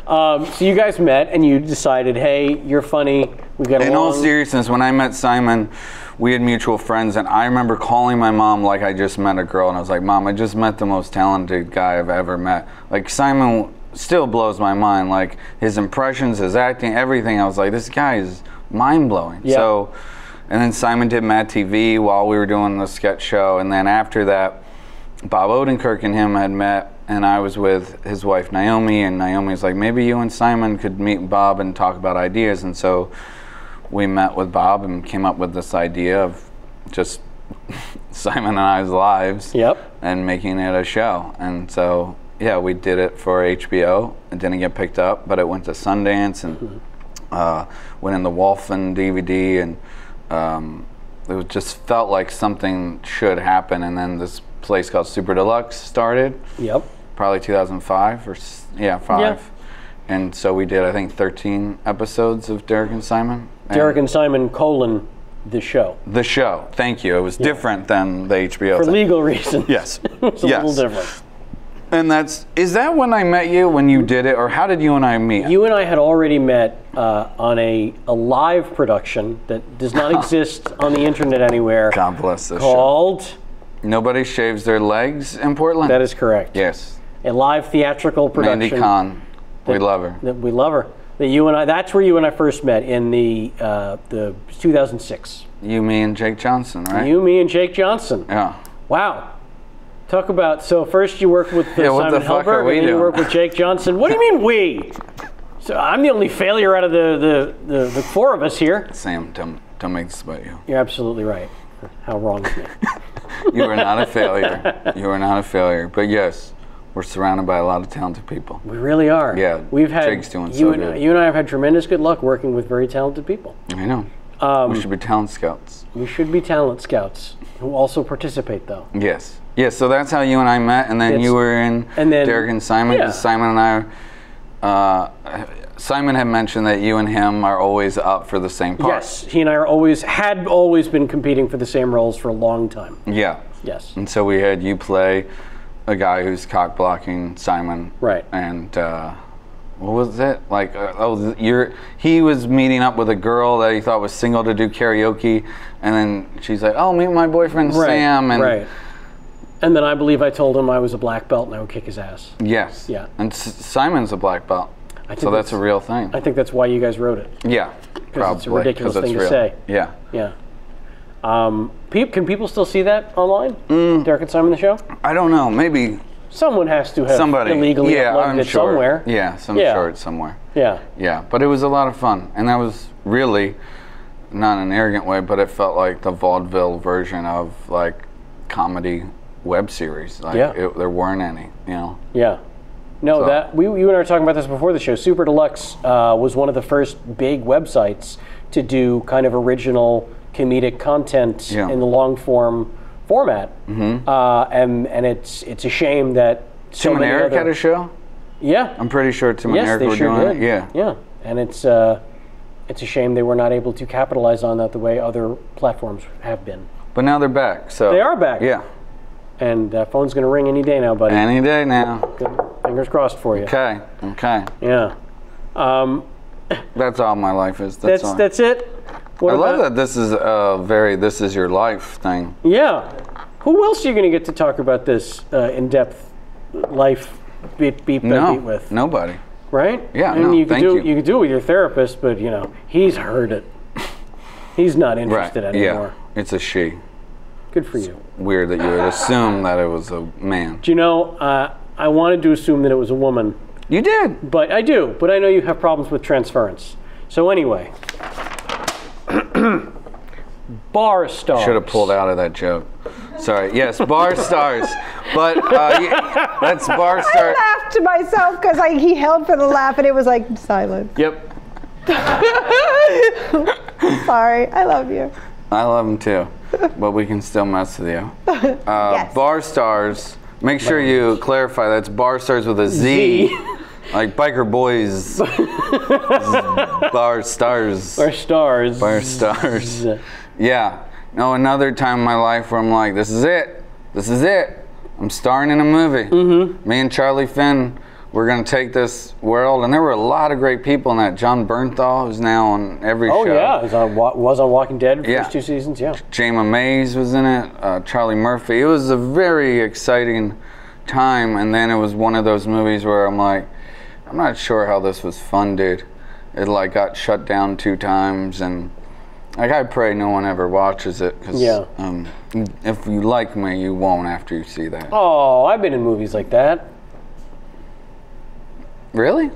So you guys met and you decided, hey, you're funny. We got along. In all seriousness, when I met Simon, we had mutual friends, and I remember calling my mom like I just met a girl, and I was like, Mom, I just met the most talented guy I've ever met. Like, Simon still blows my mind. Like, his impressions, his acting, everything. I was like, this guy is mind-blowing. Yeah. So, and then Simon did Mad TV while we were doing the sketch show, and then after that, Bob Odenkirk and him had met, and I was with his wife Naomi, and Naomi was like, maybe you and Simon could meet Bob and talk about ideas. And so we met with Bob and came up with this idea of just Simon and I's lives. Yep. And making it a show. And so, yeah, we did it for HBO. It didn't get picked up, but it went to Sundance and went in the Wolfen DVD, and it just felt like something should happen, and then this place called Super Deluxe started. Yep. Probably 2005 or 5. Yeah. And so we did, I think, 13 episodes of Derek and Simon. Derek and Simon : the show. The show. Thank you. It was different than the HBO For thing. legal reasons. Yes. It's a little different. And is that when I met you, when you did it, or how did you and I meet? You and I had already met on a live production that does not exist on the internet anywhere. God bless this called show. Nobody Shaves Their Legs in Portland? That is correct. Yes. A live theatrical production. Mandy Kahn. We love her. We love her. That's where you and I first met in the 2006. You, me, and Jake Johnson, right? You, me, and Jake Johnson. Yeah. Wow. Talk about, so first you worked with Simon Helberg, and then you worked with Jake Johnson. What do you mean we? So I'm the only failure out of the four of us here. Sam, don't make this about you. You're absolutely right. How wrong is me? You are not a failure. You are not a failure. But yes, we're surrounded by a lot of talented people. We really are. Yeah, Jake's doing so good. You and I have had tremendous good luck working with very talented people. I know. We should be talent scouts. We should be talent scouts who also participate, though. Yes. Yeah, so that's how you and I met, and then you were in Derek and Simon. Yeah. Simon and I, Simon had mentioned that you and him are always up for the same part. Yes, he and I had always been competing for the same roles for a long time. Yeah. Yes. And so we had you play a guy who's cock blocking Simon. Right. And what was it? Like, he was meeting up with a girl that he thought was single to do karaoke, and then she's like, "Oh, meet my boyfriend Sam." And right. And then I believe I told him I was a black belt and I would kick his ass. Yes. Yeah. And Simon's a black belt, so that's a real thing. I think that's why you guys wrote it. Yeah. Because it's a ridiculous thing to say. Yeah. Yeah. Can people still see that online? Derek and Simon the show? I don't know. Maybe someone has to have illegally uploaded it somewhere. Yeah, sure it's somewhere. Yeah. Yeah, but it was a lot of fun, and that was really not in an arrogant way, but it felt like the vaudeville version of like comedy web series. Like there weren't any, you know. Yeah. No, you and I were talking about this before the show. Super Deluxe was one of the first big websites to do kind of original comedic content in the long form format. Mm-hmm. And it's a shame that Tim and Eric had a show. Yeah, I'm pretty sure Tim and Eric were doing it. Yeah, yeah, and it's a shame they were not able to capitalize on that the way other platforms have been. But now they're back. So they are back. Yeah. And that phone's going to ring any day now, buddy. Any day now. Good. Fingers crossed for you. Okay. Yeah. That's all my life is. That's it. I love that this is this is your life thing. Yeah. Who else are you going to get to talk about this in-depth life beat with? Nobody. Right? Yeah, you thank you. You could do it with your therapist, but, he's heard it. He's not interested anymore. Yeah, it's a she. Good for you. Weird that you would assume that it was a man. Do you know, I wanted to assume that it was a woman. You did. But I do. But I know you have problems with transference. So anyway. Bar stars. Should have pulled out of that joke. Sorry. Yes, bar stars. But that's bar stars. I laughed to myself because he held for the laugh and it was like silent. Yep. Sorry. I love you. I love him too. But we can still mess with you. Yes. Bar stars. Make sure you clarify that's bar stars with a Z. Like biker boys. Bar stars. Bar stars. Bar stars. Yeah. No, another time in my life where I'm like, this is it. This is it. I'm starring in a movie. Mm-hmm. Me and Charlie Finn, we're going to take this world. And there were a lot of great people in that. John Bernthal, who's now on every show. Oh, yeah. Was on Walking Dead for the first 2 seasons, yeah. Jayma Mays was in it. Charlie Murphy. It was a very exciting time. And then it was one of those movies where I'm like, I'm not sure how this was funded. It got shut down 2 times, and I pray no one ever watches it, because if you like me, you won't after you see that. Oh, I've been in movies like that. Really?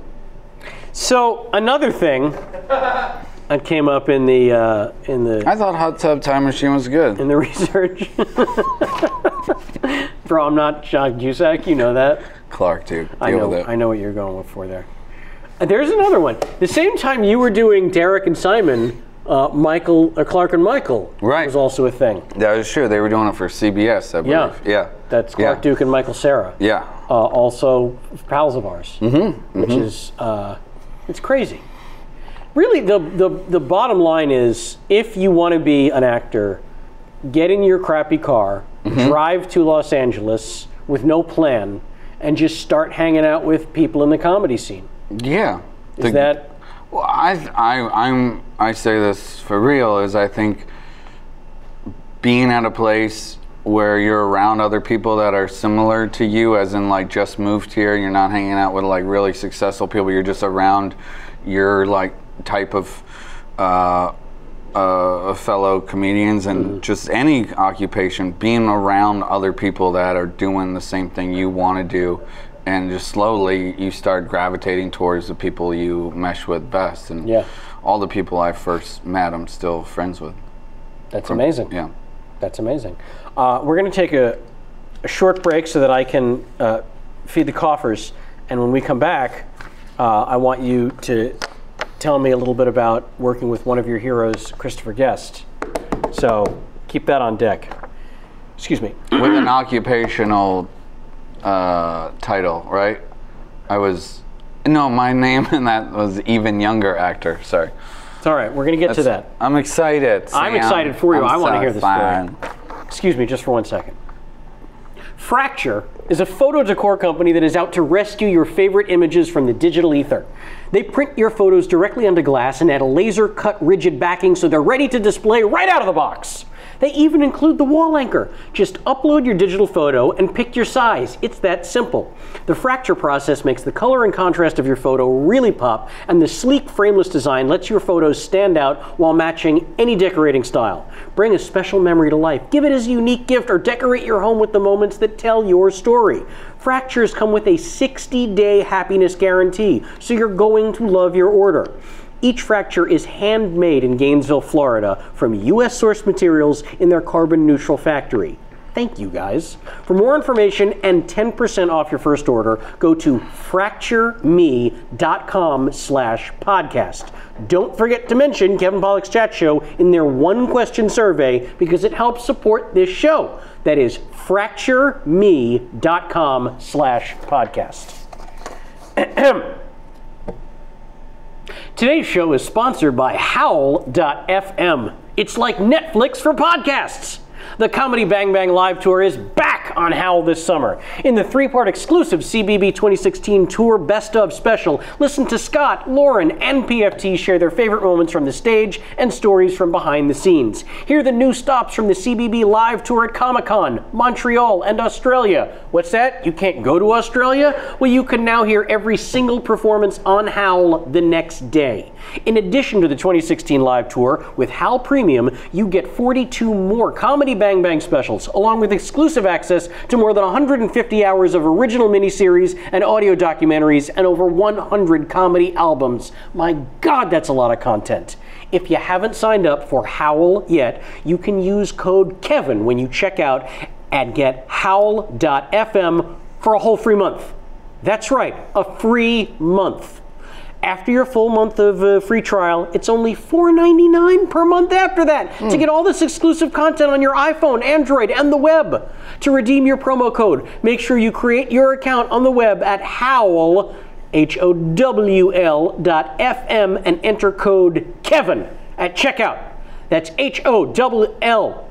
So another thing that came up in the I thought Hot Tub Time Machine was good. In the research. Bro, I'm not John Cusack, you know that. Clark, dude. I know what you're going for there. There's another one. The same time you were doing Derek and Simon, Clark and Michael Right. was also a thing. That was true. They were doing it for CBS, I believe. Yeah. That's Clark Duke and Michael Cera. Yeah. Also pals of ours, which is it's crazy. Really, the bottom line is, if you want to be an actor, get in your crappy car, drive to Los Angeles with no plan, and just start hanging out with people in the comedy scene. Yeah. Is that? Well, I say this for real. Is I think being at a place where you're around other people that are similar to you, as in like just moved here, you're not hanging out with like really successful people, you're just around your like type of fellow comedians, and just any occupation, being around other people that are doing the same thing you want to do, and just slowly you start gravitating towards the people you mesh with best. And all the people I first met, I'm still friends with. That's amazing. Yeah. That's amazing. We're going to take a short break so that I can feed the coffers. And when we come back, I want you to tell me a little bit about working with one of your heroes, Christopher Guest. So keep that on deck. Excuse me. With an occupational title, right? My name in that was even younger actor. Sorry. It's all right. We're going to get to that. I'm excited. I'm excited for you. I want to hear this story. Excuse me just for 1 second. Fracture is a photo decor company that is out to rescue your favorite images from the digital ether. They print your photos directly onto glass and add a laser-cut rigid backing so they're ready to display right out of the box. They even include the wall anchor. Just upload your digital photo and pick your size. It's that simple. The Fracture process makes the color and contrast of your photo really pop, and the sleek, frameless design lets your photos stand out while matching any decorating style. Bring a special memory to life. Give it as a unique gift, or decorate your home with the moments that tell your story. Fractures come with a 60-day happiness guarantee, so you're going to love your order. Each fracture is handmade in Gainesville, Florida, from U.S. sourced materials in their carbon-neutral factory. Thank you, guys. For more information and 10% off your first order, go to fractureme.com/podcast. Don't forget to mention Kevin Pollak's Chat Show in their one-question survey, because it helps support this show. That is fractureme.com/podcast. Today's show is sponsored by Howl.fm. It's like Netflix for podcasts. The Comedy Bang Bang Live Tour is back on Howl this summer. In the 3-part exclusive CBB 2016 Tour Best Of special, listen to Scott, Lauren, and PFT share their favorite moments from the stage and stories from behind the scenes. Hear the new stops from the CBB Live Tour at Comic-Con, Montreal, and Australia. What's that? You can't go to Australia? Well, you can now hear every single performance on Howl the next day. In addition to the 2016 Live Tour, with Howl Premium, you get 42 more Comedy Bang Bang specials, along with exclusive access to more than 150 hours of original miniseries and audio documentaries and over 100 comedy albums. My God, that's a lot of content. If you haven't signed up for Howl yet, you can use code KEVIN when you check out and get Howl.fm for a whole free month. That's right, a free month. After your full month of free trial, it's only $4.99 per month after that to get all this exclusive content on your iPhone, Android, and the web. To redeem your promo code, make sure you create your account on the web at Howl, HOWL.FM, and enter code KEVIN at checkout. That's HOWL.FM.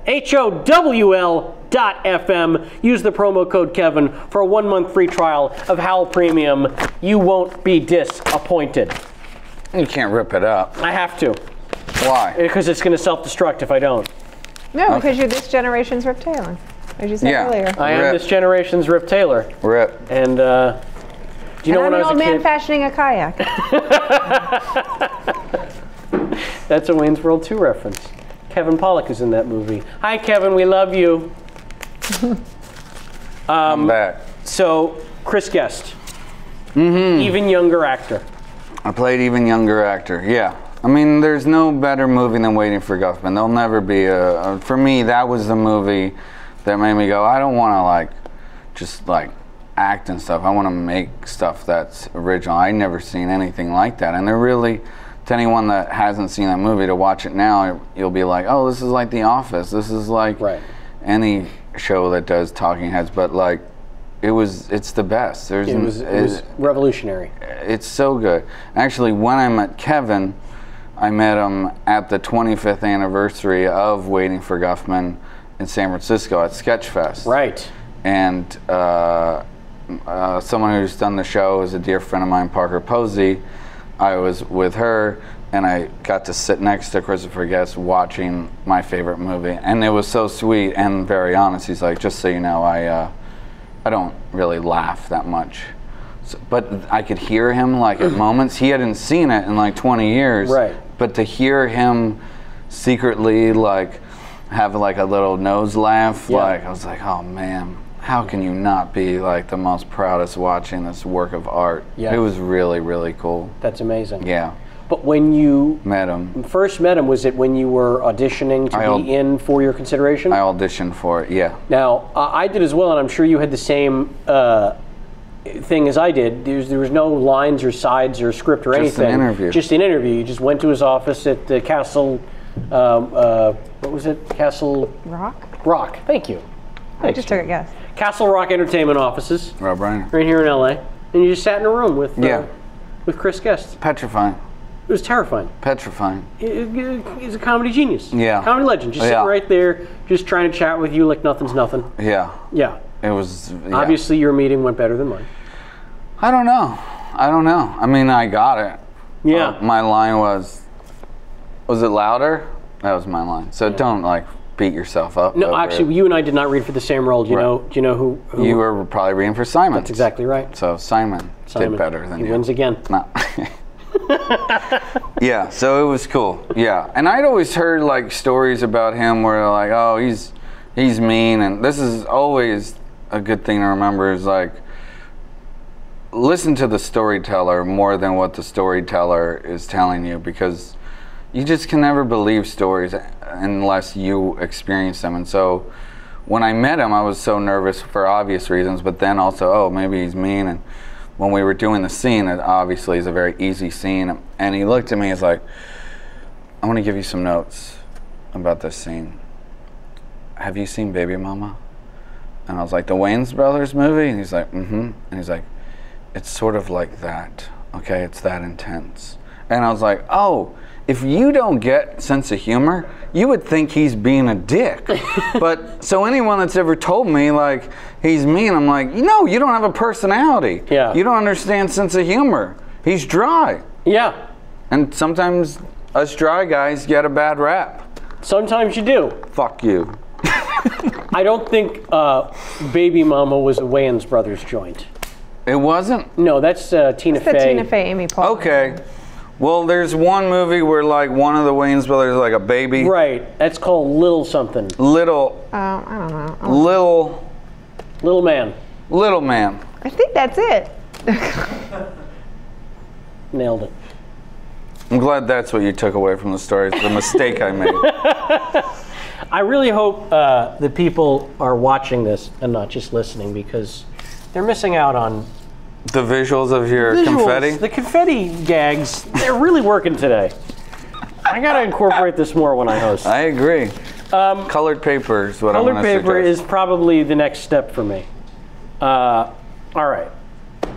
Use the promo code Kevin for a 1-month free trial of Howl Premium. You won't be disappointed. You can't rip it up. I have to. Why? Because it's going to self-destruct if I don't. No, because you're this generation's Rip Taylor, as you said earlier. I am this generation's Rip Taylor. Rip. And do you know when I was a kid? I'm an old man fashioning a kayak. That's a Wayne's World 2 reference. Kevin Pollak is in that movie. Hi, Kevin. We love you. I'm back. So, Chris Guest. Even younger actor. I played even younger actor, yeah. I mean, there's no better movie than Waiting for Guffman. There'll never be for me, that was the movie that made me go, I don't want to just act and stuff. I want to make stuff that's original. I never seen anything like that. And to anyone that hasn't seen that movie, to watch it now, you'll be like, oh, this is like The Office. This is like any show that does talking heads, but like, it's the best. It was revolutionary. It's so good. Actually, when I met Kevin, I met him at the 25th anniversary of Waiting for Guffman in San Francisco at Sketchfest. Right. And someone who's done the show is a dear friend of mine, Parker Posey. I was with her, and I got to sit next to Christopher Guest watching my favorite movie, and it was so sweet and very honest. He's like, just so you know, I don't really laugh that much. So, but I could hear him like at moments. He hadn't seen it in like 20 years. Right. But to hear him secretly like have like a little nose laugh, like I was like, oh man, how can you not be like the most proudest watching this work of art? Yeah. It was really, really cool. That's amazing. Yeah. But when you first met him, was it when you were auditioning to be in For Your Consideration? I auditioned for it, yeah. Now, I did as well, and I'm sure you had the same thing as I did. There was no lines or sides or script or anything. Just an interview. Just an interview. You just went to his office at the Castle, what was it? Castle... Rock. Thank you. I just took a guess. Castle Rock Entertainment offices. Rob Reiner. Right here in LA. And you just sat in a room with Chris Guest. Petrifying. It was terrifying. Petrifying. He's a comedy genius. Yeah. Comedy legend. Just sitting right there, just trying to chat with you like nothing's nothing. Yeah. Yeah. It was... Yeah. Obviously, your meeting went better than mine. I don't know. I mean, I got it. Yeah. My line was it louder? That was my line. So don't like beat yourself up. No, actually, you and I did not read for the same role. Do you know who? You were probably reading for Simon. That's exactly right. So Simon did better than you. He wins again. No. Yeah, so it was cool. Yeah, and I'd always heard like stories about him where like, oh, he's mean, and this is always a good thing to remember is like, listen to the storyteller more than what the storyteller is telling you, because you just can never believe stories unless you experience them. And so when I met him, I was so nervous for obvious reasons, but then also, oh, maybe he's mean. And when we were doing the scene, it obviously is a very easy scene, and he looked at me, he's like, I want to give you some notes about this scene. Have you seen Baby Mama? And I was like, the Wayans Brothers movie? And he's like, mm-hmm. And he's like, it's sort of like that, okay? It's that intense. And I was like, oh, if you don't get sense of humor, you would think he's being a dick. But so anyone that's ever told me like he's mean, I'm like, no, you don't have a personality. Yeah. You don't understand sense of humor. He's dry. Yeah. And sometimes us dry guys get a bad rap. Sometimes you do. Fuck you. I don't think Baby Mama was a Wayans Brothers joint. It wasn't? No, that's Tina Fey. That's Tina Fey, Amy Poehler. Okay. Well, there's one movie where like one of the Wayans brothers is like a baby. Right. That's called Little something. Little. I don't know. Little Man. Little Man. I think that's it. Nailed it. I'm glad that's what you took away from the story. It's the mistake I made. I really hope the people are watching this and not just listening, because they're missing out on the visuals of your confetti? The confetti gags, they're really working today. I gotta incorporate this more when I host. I agree. Colored paper is what I'm going to suggest. Colored paper is probably the next step for me. All right.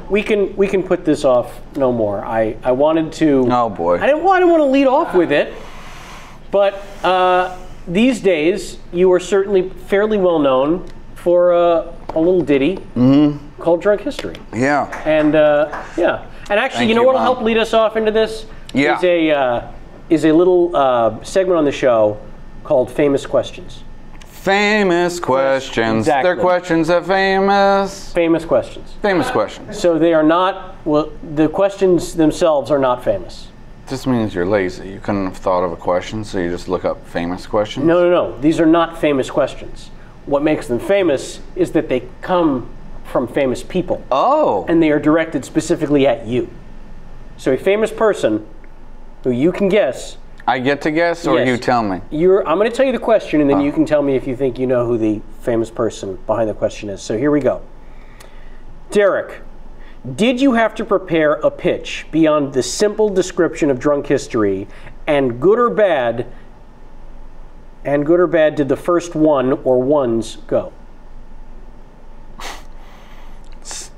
We can put this off no more. I wanted to... Oh, boy. I didn't want to lead off with it, but these days you are certainly fairly well known for a little ditty called Drunk History. Yeah. And and actually, you know what will help lead us off into this? Yeah. Is a little segment on the show called Famous Questions. Famous questions. Exactly. They're questions that famous. Famous questions. Famous questions. So they are not, well, the questions themselves are not famous. This means you're lazy. You couldn't have thought of a question, so you just look up famous questions? No. These are not famous questions. What makes them famous is that they come from famous people. Oh. And they are directed specifically at you. So a famous person who you can guess. I get to guess, or you tell me? I'm going to tell you the question, and then you can tell me if you think you know who the famous person behind the question is. So here we go. Derek, Did you have to prepare a pitch beyond the simple description of drunk history, and good or bad did the first one or ones go?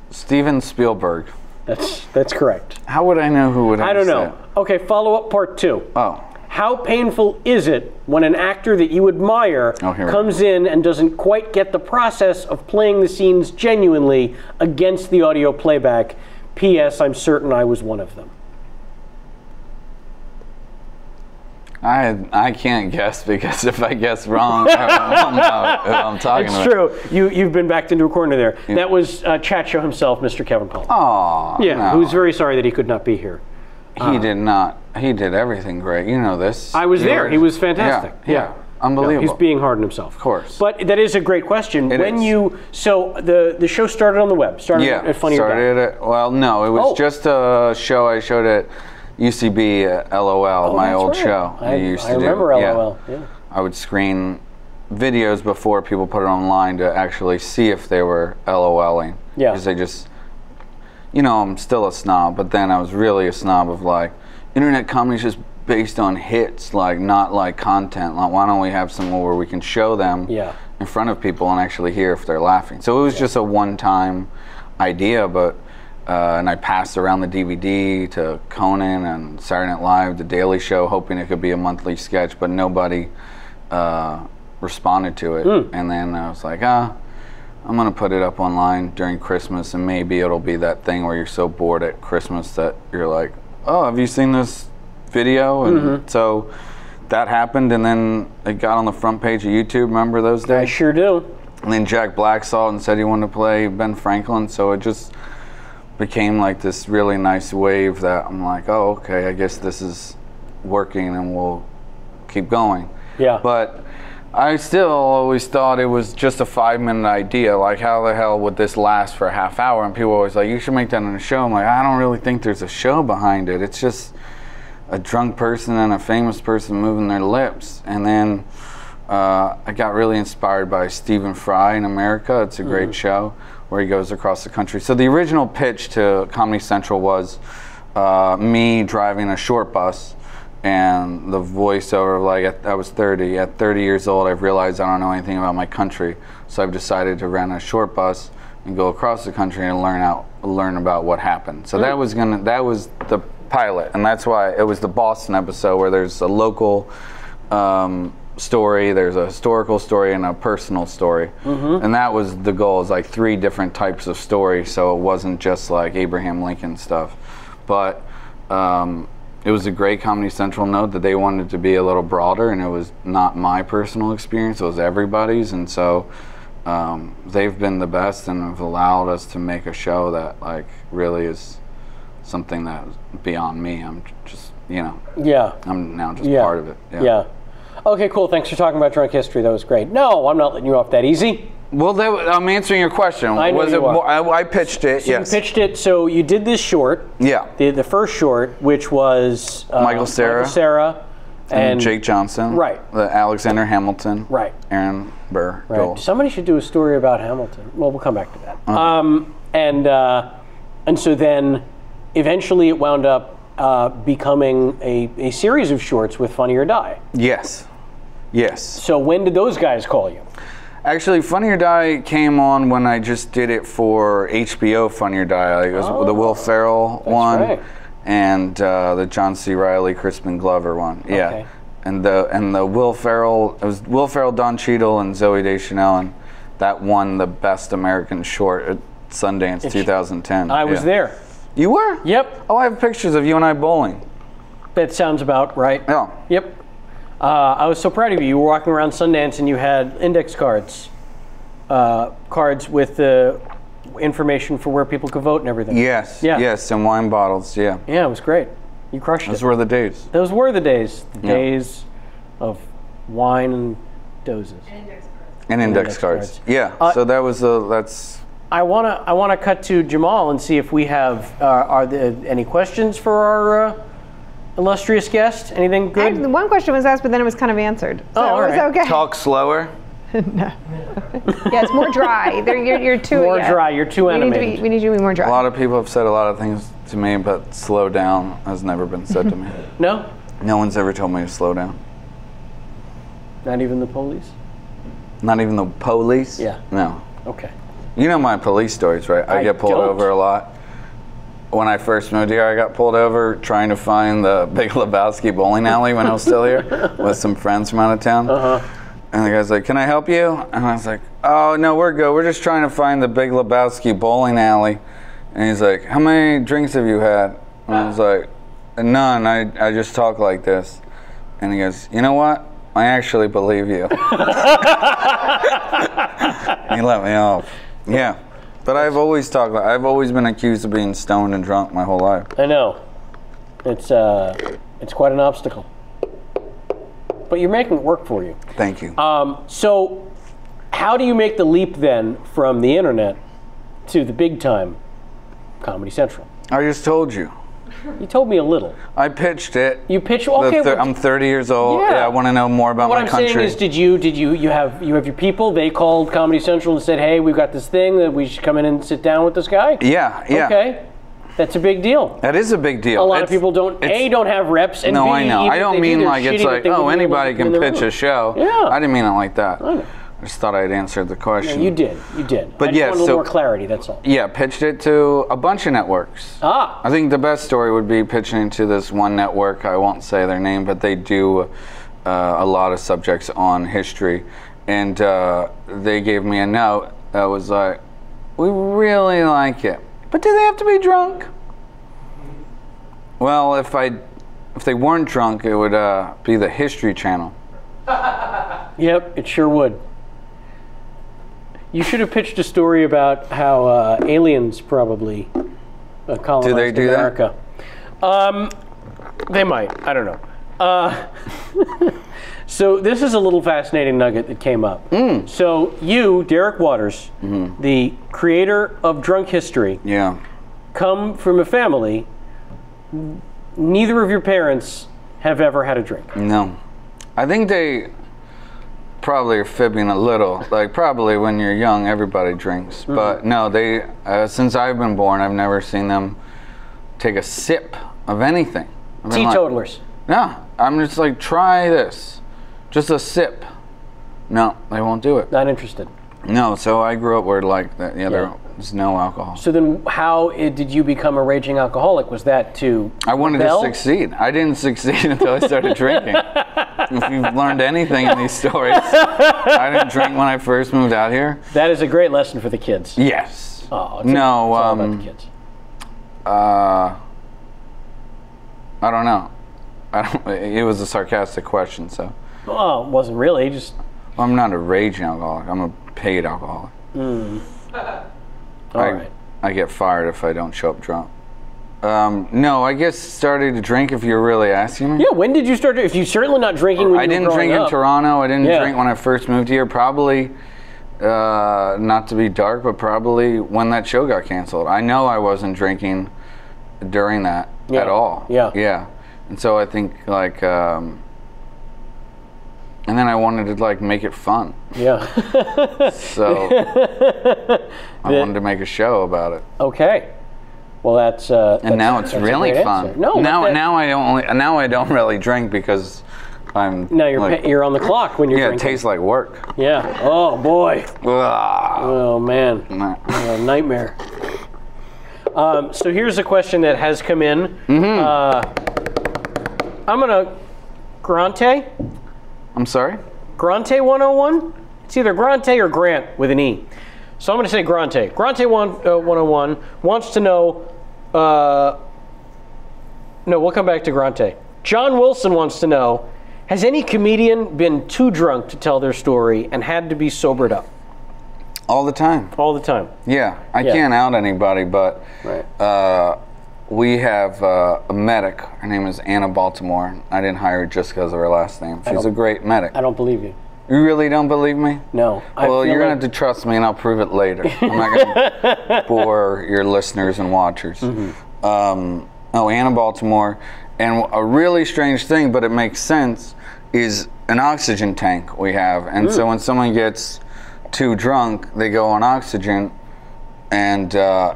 Steven Spielberg. That's correct. How would I know who would have I don't said know. it? Okay, follow-up part 2. Oh. How painful is it when an actor that you admire comes in and doesn't quite get the process of playing the scenes genuinely against the audio playback? P.S. I'm certain I was one of them. I can't guess, because if I guess wrong, I won't know who I'm talking about. It's true. You've been backed into a corner there. Yeah. That was chat show himself, Mr. Kevin Paul. Oh, yeah, no. Who's very sorry that he could not be here. He did not. He did everything great. You know this. I was there. He was fantastic. Yeah. Unbelievable. He's being hard on himself. Of course. But that is a great question. So the show started on the web. Started at Funny or Die. Well, no, it was just a show I showed at UCB LOL, my old show. I remember LOL. Yeah. I would screen videos before people put it online to actually see if they were LOLing. Yeah. Because they just, I'm still a snob, but then I was really a snob of like, internet comedy is just based on hits, like not like content. Like, why don't we have some where we can show them in front of people and actually hear if they're laughing? So it was just a one-time idea, but and I passed around the DVD to Conan and Saturday Night Live, The Daily Show, hoping it could be a monthly sketch, but nobody responded to it. And then I was like, I'm gonna put it up online during Christmas, and maybe it'll be that thing where you're so bored at Christmas that you're like, oh, have you seen this video? And so that happened, and then it got on the front page of YouTube. Remember those days? I sure do. And then Jack Black saw it and said he wanted to play Ben Franklin, so it just became like this really nice wave that I'm like, oh, okay, I guess this is working, and we'll keep going. Yeah. But I still always thought it was just a 5-minute idea. Like, how the hell would this last for a half hour? And people always like, you should make that in a show. I'm like, I don't really think there's a show behind it. It's just a drunk person and a famous person moving their lips. And then I got really inspired by Stephen Fry in America. It's a great show where he goes across the country. So the original pitch to Comedy Central was me driving a short bus, and the voiceover, like, I was 30. At 30 years old, I've realized I don't know anything about my country, so I've decided to rent a short bus and go across the country and learn about what happened. So that was the pilot, and that's why it was the Boston episode, where there's a local story, there's a historical story, and a personal story. And that was the goal, is like 3 different types of stories, so it wasn't just like Abraham Lincoln stuff. But it was a great Comedy Central note that they wanted to be a little broader, and it was not my personal experience, it was everybody's. And so they've been the best and have allowed us to make a show that like really is something that's beyond me. I'm just, I'm now just part of it. Yeah. Okay, cool. Thanks for talking about drunk history. That was great. No, I'm not letting you off that easy. Well, I'm answering your question. I pitched it, yes. You pitched it, so you did this short. Yeah. The first short, which was Michael Cera and Jake Johnson. Right. Alexander Hamilton. Right. Aaron Burr. Right. Joel. Somebody should do a story about Hamilton. Well, we'll come back to that. And so then eventually it wound up becoming a series of shorts with Funny or Die. Yes. So when did those guys call you? Actually, Funny or Die came on when I just did it for HBO. Funny or Die, like, it was the Will Ferrell one, right. And the John C. Reilly, Crispin Glover one. Yeah, okay. and the Will Ferrell, it was Will Ferrell, Don Cheadle, and Zooey Deschanel, and that won the Best American Short at Sundance 2010. I was there. You were? Yep. Oh, I have pictures of you and I bowling. That sounds about right. Yeah. Yep. I was so proud of you. You were walking around Sundance and you had index cards with the information for where people could vote and everything. Yes. Yeah. Yes, and wine bottles. Yeah. Yeah, it was great. You crushed it. Those were the days. Those were the days. The days of wine and dozes. And index cards. Yeah. So that was that's. I wanna cut to Jamal and see if we have are there any questions for our illustrious guest? Anything good? One question was asked, but then it was kind of answered. So all it was right. okay. Talk slower. No. Yeah, it's more dry. You're too More dry. You're too animated. We need you to be more dry. A lot of people have said a lot of things to me, but slow down has never been said to me. No? No one's ever told me to slow down. Not even the police? Not even the police? Yeah. No. Okay. You know my police stories, right? I get pulled over a lot. When I first moved here, I got pulled over trying to find the Big Lebowski bowling alley when I was still here with some friends from out of town. And the guy's like, "Can I help you?" And I was like, "Oh, no, we're good. We're just trying to find the Big Lebowski bowling alley." And he's like, "How many drinks have you had?" And I was like, "None. I just talk like this." And he goes, "You know what? I actually believe you." He let me off. Yeah. But I've always been accused of being stoned and drunk my whole life. I know. It's quite an obstacle. But you're making it work for you. Thank you. So how do you make the leap then from the internet to the big time Comedy Central? I just told you. You told me a little. I pitched it. You pitched. Okay. I'm 30 years old. Yeah. Yeah, I want to know more about my country. What I'm saying is, you have your people? They called Comedy Central and said, "Hey, we've got this thing that we should come in and sit down with this guy." Yeah. Okay, that's a big deal. That is a big deal. A lot of people don't have reps, and no, B, I know. even I don't if they mean do, like it's like, oh, anybody can pitch a show. Yeah. I didn't mean it like that. I know. I just thought I'd answered the question. No, you did. But I just wanted a little more clarity, that's all. Yeah, pitched it to a bunch of networks. I think the best story would be pitching to this one network. I won't say their name, but they do a lot of subjects on history. And they gave me a note that was like, "We really like it, but do they have to be drunk?" Well, if they weren't drunk, it would be the History Channel. Yep, it sure would. You should have pitched a story about how aliens probably colonized America. They might. I don't know. So this is a little fascinating nugget that came up. So you, Derek Waters, the creator of Drunk History, come from a family. Neither of your parents have ever had a drink. No. I think they probably are fibbing a little. Like, probably when you're young, everybody drinks. But no, they, since I've been born, I've never seen them take a sip of anything. Teetotalers. No, I'm just like, try this. Just a sip. No, they won't do it. Not interested. No, so I grew up where like that. Yeah, there's no alcohol. So then how did you become a raging alcoholic? Was that to I wanted to succeed. I didn't succeed until I started drinking. If you've learned anything in these stories, I didn't drink when I first moved out here. That is a great lesson for the kids. Yes. Oh, it's all about the kids. I don't know. It was a sarcastic question, so. Oh, it wasn't really. Just. Well, I'm not a raging alcoholic. I'm a paid alcoholic. All right. I get fired if I don't show up drunk. No, I guess started to drink if you're really asking me. Yeah, when did you start? If you're certainly not drinking when you were growing up. I didn't drink in Toronto. I didn't drink when I first moved here. Probably, not to be dark, but probably when that show got canceled. I know I wasn't drinking during that at all. Yeah. Yeah. And so I think like, and then I wanted to like make it fun. Yeah. So I wanted to make a show about it. Okay. Well, that's and now it's really fun. Answer. No, now I don't really drink because I'm. Now you're on the clock when you're drinking. Yeah, it tastes like work. Yeah. Oh boy. Oh man. Nightmare. So here's a question that has come in. I'm gonna Grante. I'm sorry? Grante 101? It's either Grante or Grant with an E. So I'm going to say Grante. Grante 101 wants to know... no, we'll come back to Grante. John Wilson wants to know, has any comedian been too drunk to tell their story and had to be sobered up? All the time. All the time. Yeah. I can't out anybody, but we have a medic. Her name is Anna Baltimore. I didn't hire her just because of her last name. She's a great medic. I don't believe you. You really don't believe me? No. Well, you're going to have to trust me, and I'll prove it later. I'm not going to bore your listeners and watchers. Anna Baltimore. And a really strange thing, but it makes sense, is an oxygen tank we have. And so when someone gets too drunk, they go on oxygen, and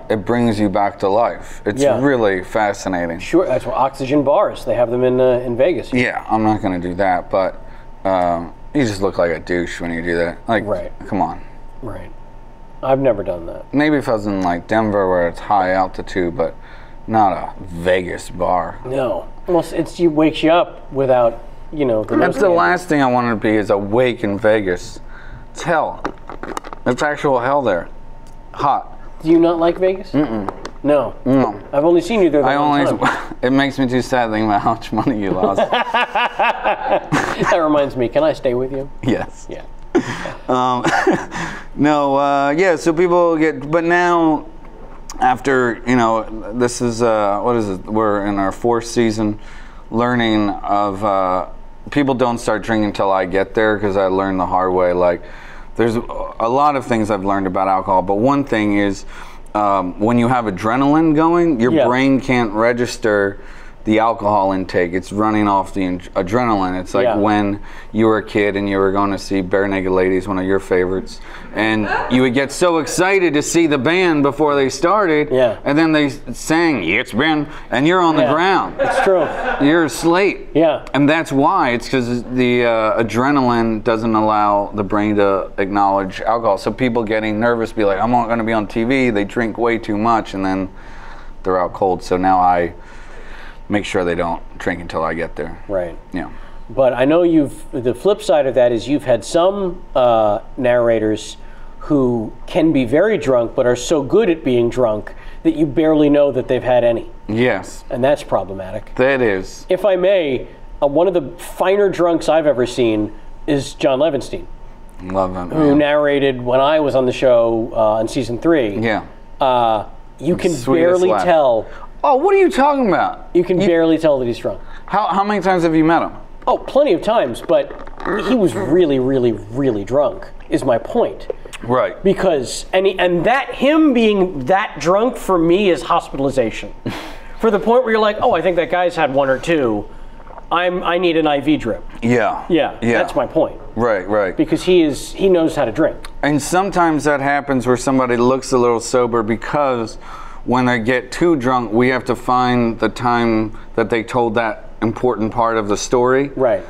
it brings you back to life. It's really fascinating. Sure, that's what oxygen bars. They have them in Vegas. Yeah, I'm not going to do that, but you just look like a douche when you do that. Like, come on. Right. I've never done that. Maybe if I was in like Denver where it's high altitude, but not a Vegas bar. No. Well, it wakes you up without, That's the last thing I want to be, is awake in Vegas. It's hell. It's actual hell there. Hot. Do you not like Vegas? Mm-mm. No. No. I've only seen you there one time. It makes me too sad thinking about how much money you lost. That reminds me, can I stay with you? Yes. Yeah. So people get, but now, after, this is, what is it? We're in our 4th season, learning of, people don't start drinking until I get there, because I learned the hard way. Like, there's a lot of things I've learned about alcohol, but one thing is, when you have adrenaline going, your brain can't register the alcohol intake. It's running off the adrenaline. It's like when you were a kid and you were going to see Bare Naked Ladies, one of your favorites, and you would get so excited to see the band before they started, and then they sang "It's Been," and you're on the ground. It's true. You're asleep. Yeah. And that's why. It's because the adrenaline doesn't allow the brain to acknowledge alcohol. So people getting nervous be like, I'm not going to be on TV. They drink way too much, and then they're out cold. So now I make sure they don't drink until I get there. Right. Yeah. But I know the flip side of that is you've had some narrators who can be very drunk but are so good at being drunk that you barely know that they've had any. Yes. And that's problematic. That is. If I may, one of the finer drunks I've ever seen is John Levinstein. Love him. Who narrated when I was on the show in season 3. Yeah. You can barely tell. Oh, what are you talking about? You can barely tell that he's drunk. How many times have you met him? Oh, plenty of times, but he was really, really, really drunk, is my point. Right. Because, him being that drunk for me is hospitalization. For the point where you're like, oh, I think that guy's had 1 or 2. I need an IV drip. Yeah. Yeah. That's my point. Right. Because he knows how to drink. And sometimes that happens where somebody looks a little sober because when they get too drunk, we have to find the time that they told that important part of the story. Right.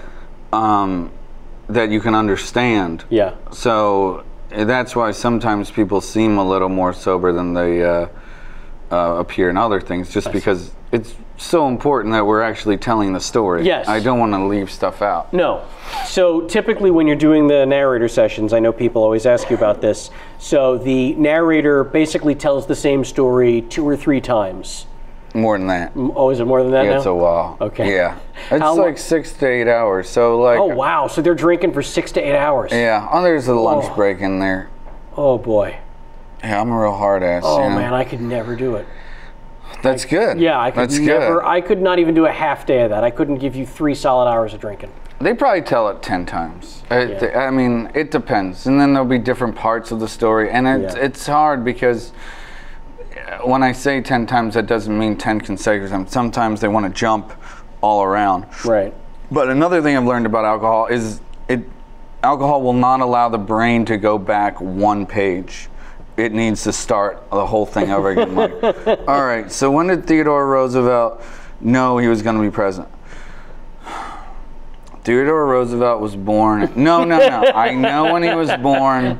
That you can understand. Yeah. So that's why sometimes people seem a little more sober than they appear in other things, just because it's so important that we're actually telling the story. Yes. I don't want to leave stuff out. No. So typically when you're doing the narrator sessions, I know people always ask you about this. So the narrator basically tells the same story 2 or 3 times. More than that. Oh, is it more than that now? Yeah, it's a while. Okay. Yeah. It's like 6 to 8 hours. So like. Oh, wow. So they're drinking for 6 to 8 hours. Yeah. Oh, there's a lunch break in there. Oh, boy. Yeah, I'm a real hard ass. Oh, man, I could never do it. That's good. Yeah, I could never. I could not even do a half day of that. I couldn't give you 3 solid hours of drinking. They probably tell it 10 times. I mean, it depends. And then there'll be different parts of the story. And it's hard because when I say 10 times, that doesn't mean 10 consecutive times. Sometimes they want to jump all around. Right. But another thing I've learned about alcohol is alcohol will not allow the brain to go back 1 page. It needs to start the whole thing over again. Like, all right, so when did Theodore Roosevelt know he was going to be president? Theodore Roosevelt was born. No. I know when he was born.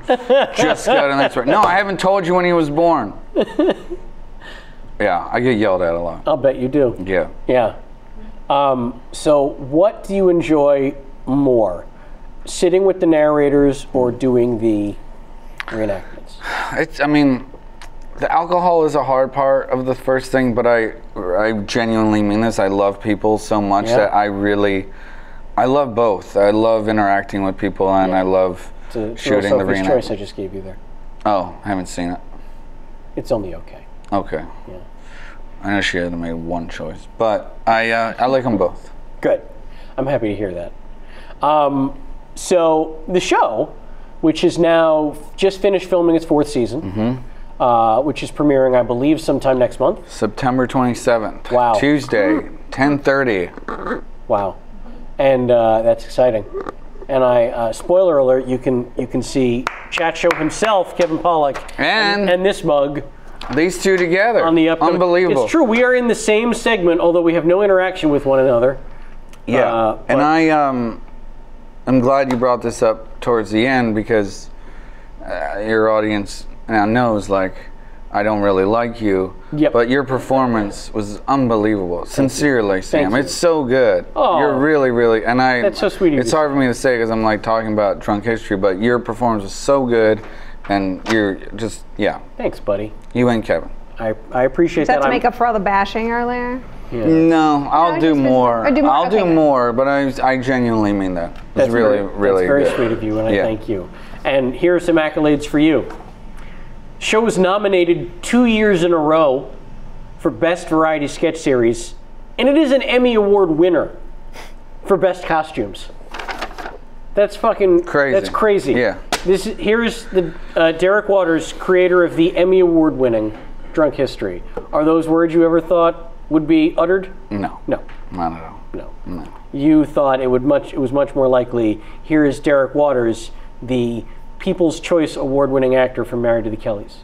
Just got an answer. No, I haven't told you when he was born. Yeah, I get yelled at a lot. I'll bet you do. Yeah. Yeah. So what do you enjoy more? Sitting with the narrators or doing the reenactments? I mean, the alcohol is a hard part of the first thing, but I genuinely mean this. I love people so much that I love both. I love interacting with people, and I love shooting the reenactment. Choice I just gave you there. Oh, I haven't seen it. It's only okay. Okay. Yeah. I know she had made 1 choice, but I like them both. Good. I'm happy to hear that. So the show, which is now just finished filming its 4th season, which is premiering, I believe, sometime next month. September 27th. Wow. Tuesday, 10:30. Wow. and that's exciting. And spoiler alert, you can see Chat Show himself, Kevin Pollak, and this mug. These two together. On the upcoming, unbelievable. It's true. We are in the same segment, although we have no interaction with one another. Yeah, and I'm glad you brought this up towards the end because your audience now knows, like, I don't really like you, but your performance was unbelievable. Sincerely, Sam. It's so good. Oh, you're really, really, and that's so sweet of you. It's hard for me to say because I'm like talking about Drunk History, but your performance was so good, and you're just, Thanks, buddy. You and Kevin. I appreciate that. Is that to make up for all the bashing earlier? Yeah. No, I'll do more. I'll do more, but I genuinely mean that. It's really that's good. very sweet of you, and I thank you. And here are some accolades for you. Show was nominated 2 years in a row for Best Variety Sketch Series, and it is an Emmy Award winner for Best Costumes. That's fucking crazy. That's crazy. Yeah. Here's the Derek Waters, creator of the Emmy Award-winning Drunk History. Are those words you ever thought would be uttered? No. No. Not at all. No. You thought it was much more likely. Here is Derek Waters, the People's Choice Award-winning actor from Married to the Kellys.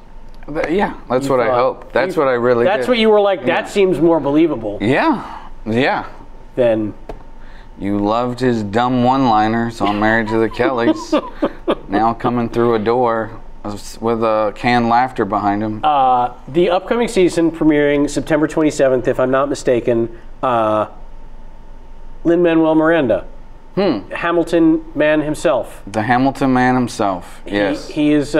Yeah, that's what I hope. That's what I really That's did. what you were like, that seems more believable. Yeah. Than... You loved his dumb one-liners on Married to the Kellys. Now coming through a door with a canned laughter behind him. The upcoming season premiering September 27th, if I'm not mistaken, Lin-Manuel Miranda. Hamilton man himself. The Hamilton man himself, yes. He is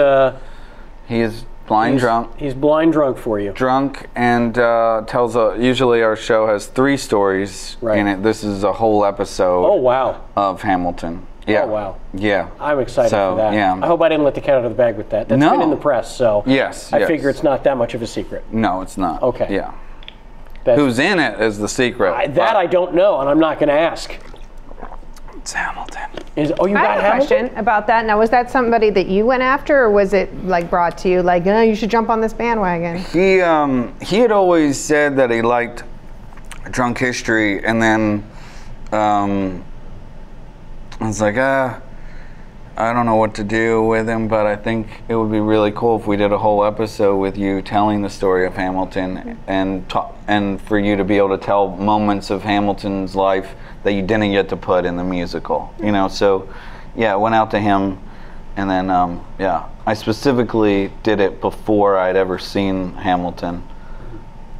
blind drunk. He's blind drunk for you. Drunk and tells usually our show has 3 stories in it. This is a whole episode. Oh, wow. Of Hamilton. Yeah. Oh, wow. Yeah. I'm excited for that. Yeah. I hope I didn't let the cat out of the bag with that. That's been in the press, so I figure it's not that much of a secret. No, it's not. Okay. Yeah. Who's in it is the secret. I don't know, and I'm not going to ask. It's Hamilton. I have a question about that. Now, was that somebody that you went after, or was it like brought to you, like, you should jump on this bandwagon? He had always said that he liked Drunk History, and then I was like, I don't know what to do with him, but I think it would be really cool if we did a whole episode with you telling the story of Hamilton and for you to be able to tell moments of Hamilton's life that you didn't get to put in the musical, you know. So, yeah, I went out to him, and then I specifically did it before I'd ever seen Hamilton,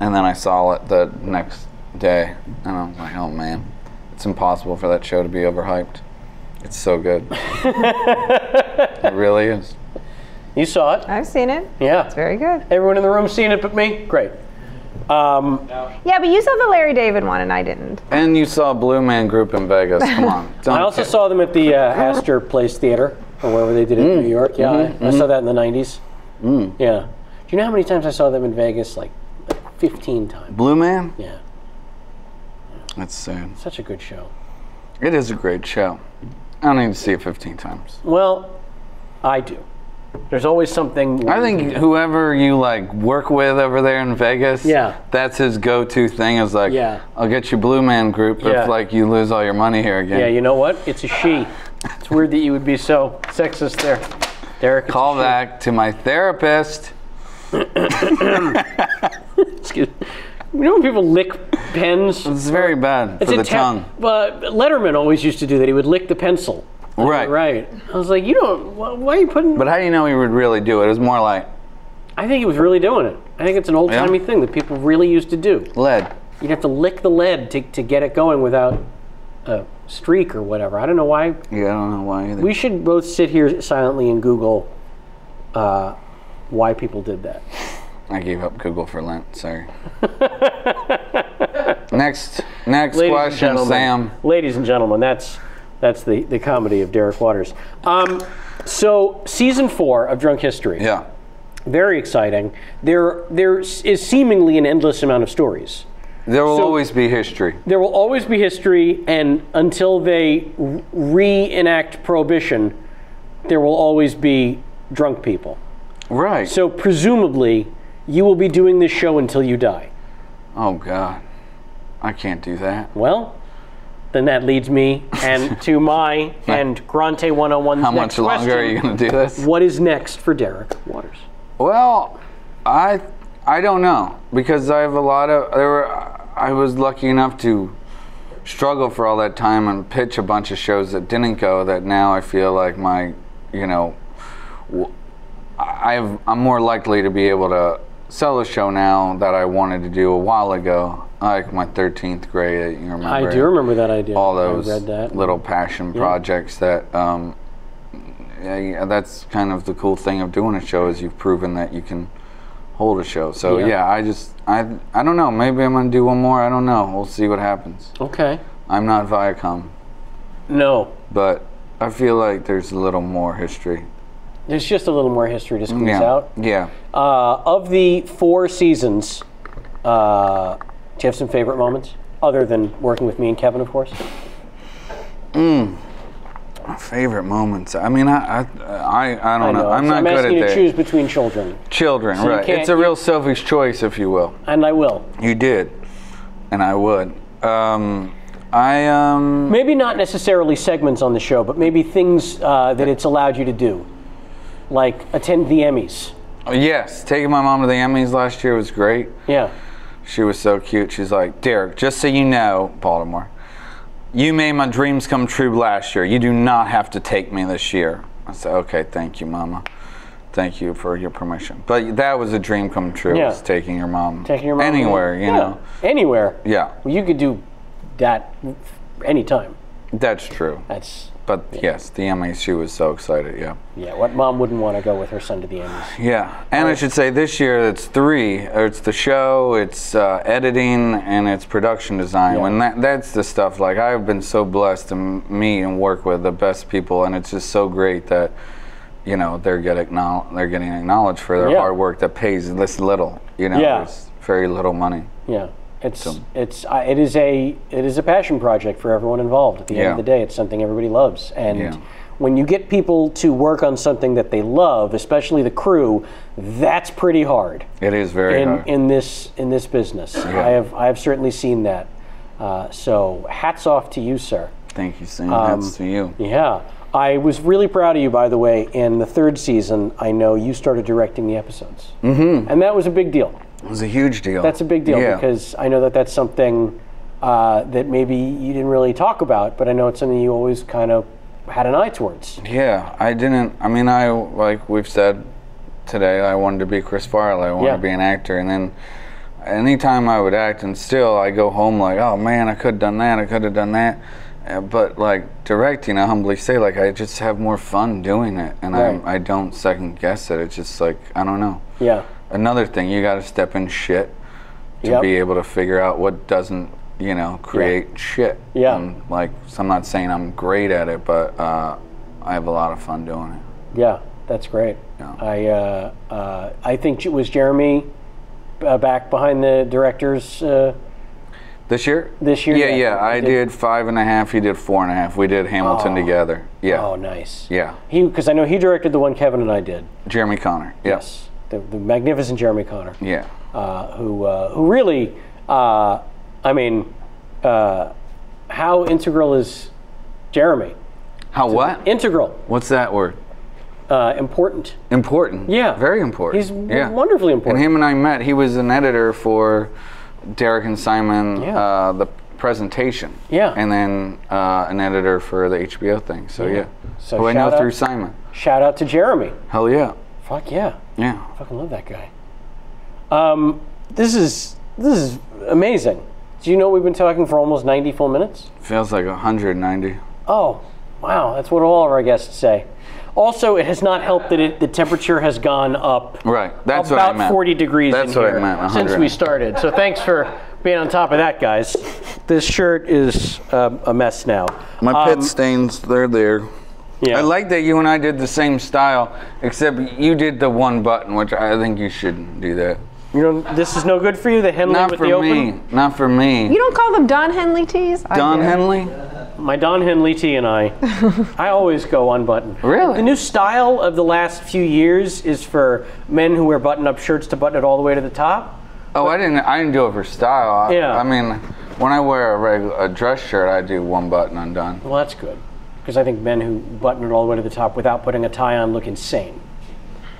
and then I saw it the next day, and I was like, oh man, it's impossible for that show to be overhyped. It's so good. It really is. You saw it. I've seen it. Yeah. It's very good. Everyone in the room seen it but me? Great. Yeah, but you saw the Larry David one and I didn't. And you saw Blue Man Group in Vegas. Come on. I also saw them at the Astor Place Theater, or wherever they did it in New York. Yeah, I saw that in the 90s. Yeah. Do you know how many times I saw them in Vegas? Like 15 times. Blue Man? Yeah. That's sad. Such a good show. It is a great show. I don't need to see it 15 times. Well, I do. There's always something. I think whoever you like work with over there in Vegas, that's his go-to thing. Is like, I'll get you Blue Man Group if like you lose all your money here again. Yeah, you know what? It's a she. It's weird that you would be so sexist there, Derek. Call back to my therapist. Excuse me. You know when people lick pens? It's very bad for the tongue. Letterman always used to do that. He would lick the pencil. Right. Right. I was like, you don't, why are you putting... But how do you know he would really do it? It was more like... I think he was really doing it. I think it's an old-timey thing that people really used to do. Lead. You'd have to lick the lead to get it going without a streak or whatever. I don't know why. Yeah, I don't know why either. We should both sit here silently and Google why people did that. I gave up Google for Lent, sorry. Next question, Sam. Ladies and gentlemen, that's the comedy of Derek Waters. So season 4 of Drunk History. Yeah. Very exciting. There is seemingly an endless amount of stories. There will always be history. There will always be history, and until they reenact Prohibition, there will always be drunk people. Right. So presumably, you will be doing this show until you die. Oh God, I can't do that. Well, then that leads me and to my and Grante 101's How next much longer question. are you going to do this? What is next for Derek Waters? Well, I don't know, because I have a lot of I was lucky enough to struggle for all that time and pitch a bunch of shows that didn't go, that now I feel like my, you know, I'm more likely to be able to sell a show now that I wanted to do a while ago, like my 13th grade. You remember? I do remember that idea. All those I read that. little passion projects that. Yeah, that's kind of the cool thing of doing a show, is you've proven that you can hold a show. So yeah, I don't know. Maybe I'm gonna do one more. I don't know. We'll see what happens. Okay. I'm not Viacom. No. But I feel like there's a little more history. There's just a little more history to squeeze out. Yeah. Of the 4 seasons, do you have some favorite moments other than working with me and Kevin, of course? My favorite moments. I mean, I don't know. I'm not good at that. I'm asking you to choose between children. Children, So right? It's a real selfish choice, if you will. And I will. You did, and I would. Maybe not necessarily segments on the show, but maybe things that it's allowed you to do, like attend the Emmys. Yes, taking my mom to the Emmys last year was great. Yeah. She was so cute. She's like, Derek, just so you know, Baltimore, you made my dreams come true last year. You do not have to take me this year. I said, okay, thank you, Mama. Thank you for your permission. But that was a dream come true, was taking your mom. Taking your mom anywhere, you know. Anywhere. Yeah. Well, you could do that anytime. That's true. But yes, the Emmys, she was so excited, yeah. Yeah, what mom wouldn't want to go with her son to the Emmys? Yeah, and I should say this year it's 3. It's the show, it's editing, and it's production design. Yeah. When that's the stuff, like, I've been so blessed to meet and work with the best people, and it's just so great that, you know, they're getting acknowledged for their hard work that pays this little, you know. There's very little money. Yeah. It is a passion project for everyone involved. At the end of the day, it's something everybody loves. And when you get people to work on something that they love, especially the crew, that's pretty hard. It is very hard in this business. Yeah. I have certainly seen that. So hats off to you, sir. Thank you, Sam. Hats to you. Yeah. I was really proud of you, by the way. In the 3rd season, I know you started directing the episodes. Mm-hmm. And that was a big deal. It was a huge deal. That's a big deal because I know that that's something that maybe you didn't really talk about, but I know it's something you always kind of had an eye towards. Yeah, I didn't. I mean, like we've said today, I wanted to be Chris Farley. I wanted to be an actor, and then anytime I would act, and still I go home like, oh man, I could have done that. I could have done that. But like directing, I humbly say, like, I just have more fun doing it, and I don't second guess it. It's just like, I don't know. Yeah. Another thing, you got to step in shit to be able to figure out what doesn't, you know, create shit. Yeah. And like, so I'm not saying I'm great at it, but I have a lot of fun doing it. Yeah, that's great. Yeah. I think it was Jeremy back behind the directors. This year? This year. Yeah. I did 5.5. He did 4.5. We did Hamilton together. Yeah. Oh, nice. Yeah. Because I know he directed the one Kevin and I did. Jeremy Connor. Yes. The magnificent Jeremy Connor. Yeah. Who really, I mean, how integral is Jeremy? How what? Integral. What's that word? Important. Important. Yeah. Very important. He's wonderfully important. And him and I met. He was an editor for Derek and Simon, the presentation. Yeah. And then an editor for the HBO thing. So yeah. So who I know through Simon. Shout out to Jeremy. Hell yeah. Fuck yeah. Yeah. I fucking love that guy. This is amazing. Do you know we've been talking for almost 90 full minutes? Feels like 190. Oh, wow. That's what all of our guests say. Also, it has not helped that the temperature has gone up. Right. That's about what I meant. 40 degrees That's in what here I meant. 100. Since we started. So thanks for being on top of that, guys. This shirt is a mess now. My pit stains, they're there. Yeah. I like that you and I did the same style, except you did the one button, which I think you shouldn't do that. You know, this is no good for you, the Henley Not with for the open? me. Not for me. You don't call them Don Henley tees? Don Henley? My Don Henley tee and I always go unbuttoned. Really? The new style of the last few years is for men who wear button-up shirts to button it all the way to the top. Oh, I didn't do it for style. Yeah. I mean, When I wear a dress shirt, I do one button undone. Well, that's good. Because I think men who button it all the way to the top without putting a tie on look insane.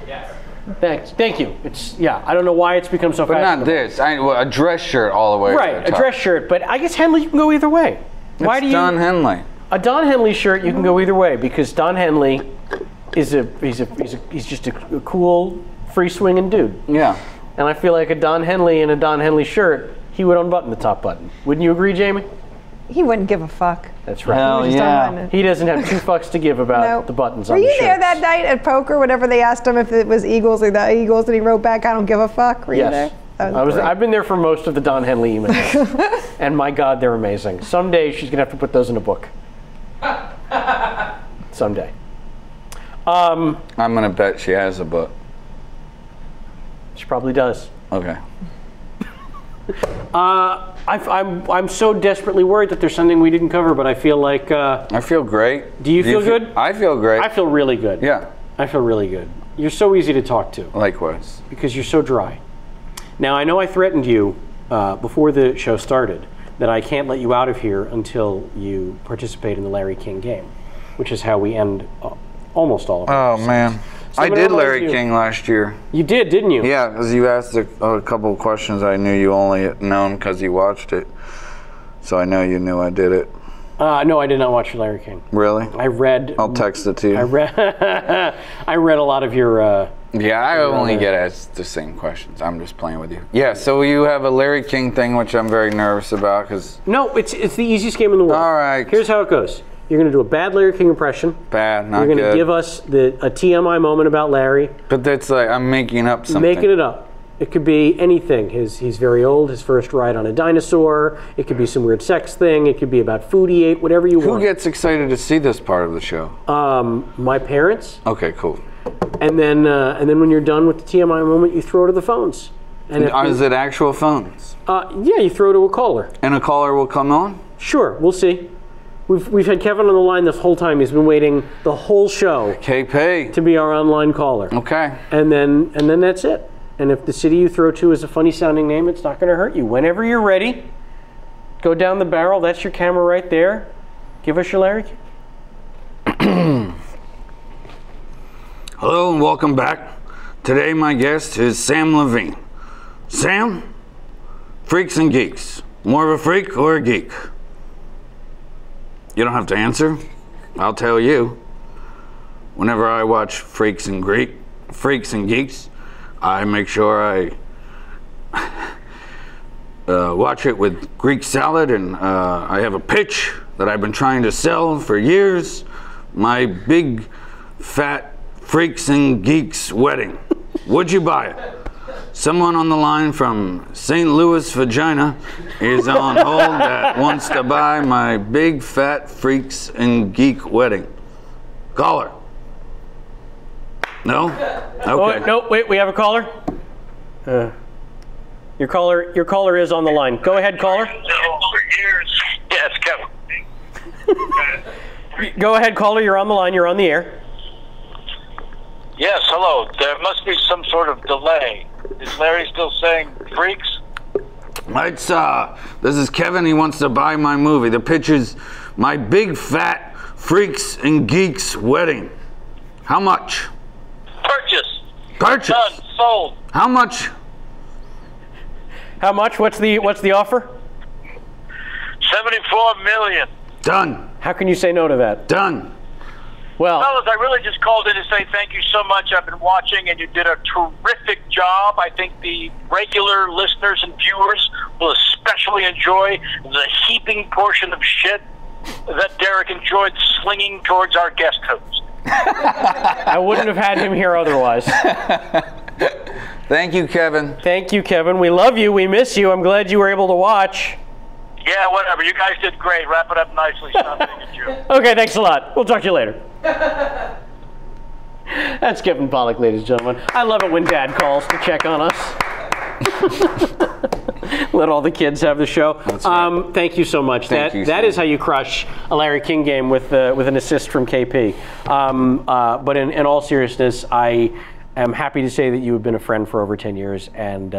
Yes. Thank you. It's I don't know why it's become so fashionable. But not this. A dress shirt all the way. Right, to the a top. dress shirt. But I guess Henley, you can go either way. Why do you? Don Henley. A Don Henley shirt, you can go either way because Don Henley is he's just a cool, free swinging dude. Yeah. And I feel like a Don Henley in a Don Henley shirt, he would unbutton the top button. Wouldn't you agree, Jamie? He wouldn't give a fuck. That's right. Hell yeah. He doesn't have 2 fucks to give about the buttons on the shirts. Were you there that night at poker whenever they asked him if it was Eagles or the Eagles and he wrote back, I don't give a fuck? Were you there? I've been there for most of the Don Henley emails. And my God, they're amazing. Someday she's going to have to put those in a book. Someday. I'm going to bet she has a book. She probably does. Okay. I'm so desperately worried that there's something we didn't cover, but I feel like... I feel great. Do you feel good? I feel great. I feel really good. Yeah. I feel really good. You're so easy to talk to. Likewise. Because you're so dry. Now, I know I threatened you before the show started that I can't let you out of here until you participate in the Larry King game, which is how we end almost all of our episodes. Man. So I did Larry King last year. You did, didn't you? Yeah, because you asked a couple of questions I knew you only had known because you watched it. So I know you knew I did it. No, I did not watch Larry King. Really? I read... I'll text it to you. I read a lot of your... Yeah, I only get asked the same questions. I'm just playing with you. Yeah, so you have a Larry King thing, which I'm very nervous about because... No, it's the easiest game in the world. All right. Here's how it goes. You're going to do a bad Larry King impression. Bad, not good. You're going to give us a TMI moment about Larry. But that's like, I'm making up something. Making it up. It could be anything. He's very old, his first ride on a dinosaur. It could be some weird sex thing. It could be about food he ate, whatever you want. Who gets excited to see this part of the show? My parents. Okay, cool. And then when you're done with the TMI moment, you throw to the phones. And is it actual phones? Yeah, you throw to a caller. And a caller will come on? Sure, we'll see. We've had Kevin on the line this whole time. He's been waiting the whole show KP. to be our online caller. Okay. And then that's it. And if the city you throw to is a funny sounding name, it's not going to hurt you. Whenever you're ready, go down the barrel. That's your camera right there. Give us your Larry. Hello and welcome back. Today my guest is Samm Levine. Sam, freaks and geeks. More of a freak or a geek? You don't have to answer. I'll tell you. Whenever I watch Freaks and Geeks, I make sure I watch it with Greek salad, and I have a pitch that I've been trying to sell for years. My big, fat Freaks and Geeks wedding. Would you buy it? Someone on the line from St. Louis, Virginia is on hold that wants to buy my big, fat Freaks and Geek wedding. Caller. No? Okay. Oh, no, wait, we have a caller? Your caller is on the line. Go ahead, caller. Yes, Kevin. Go ahead, caller. You're on the line. You're on the air. Yes, hello. There must be some sort of delay. Is Larry still saying freaks? It's, this is Kevin. He wants to buy my movie. The pitch is my big, fat Freaks and Geeks wedding. How much? Purchase. Purchase. Done. Sold. How much? How much? What's the offer? $74 million. Done. How can you say no to that? Done. Well, Fellas, I really just called in to say thank you so much. I've been watching, and you did a terrific job. I think the regular listeners and viewers will especially enjoy the heaping portion of shit that Derek enjoyed slinging towards our guest host. I wouldn't have had him here otherwise. Thank you, Kevin. Thank you, Kevin. We love you. We miss you. I'm glad you were able to watch. Yeah, whatever. You guys did great. Wrap it up nicely. Stop being a jerk. Okay, thanks a lot. We'll talk to you later. That's Kevin Pollak, ladies and gentlemen. I love it when Dad calls to check on us. Let all the kids have the show. Right. Thank you so much. Thank you, that Sam. is how you crush a Larry King game with an assist from KP. But in all seriousness, am happy to say that you have been a friend for over 10 years, and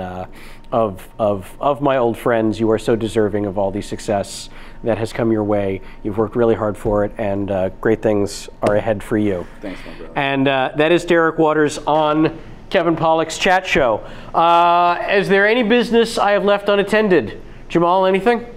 of my old friends, you are so deserving of all the success that has come your way. You've worked really hard for it, and great things are ahead for you. Thanks, my brother. And that is Derek Waters on Kevin Pollak's chat show. Is there any business I have left unattended? Jamal, anything?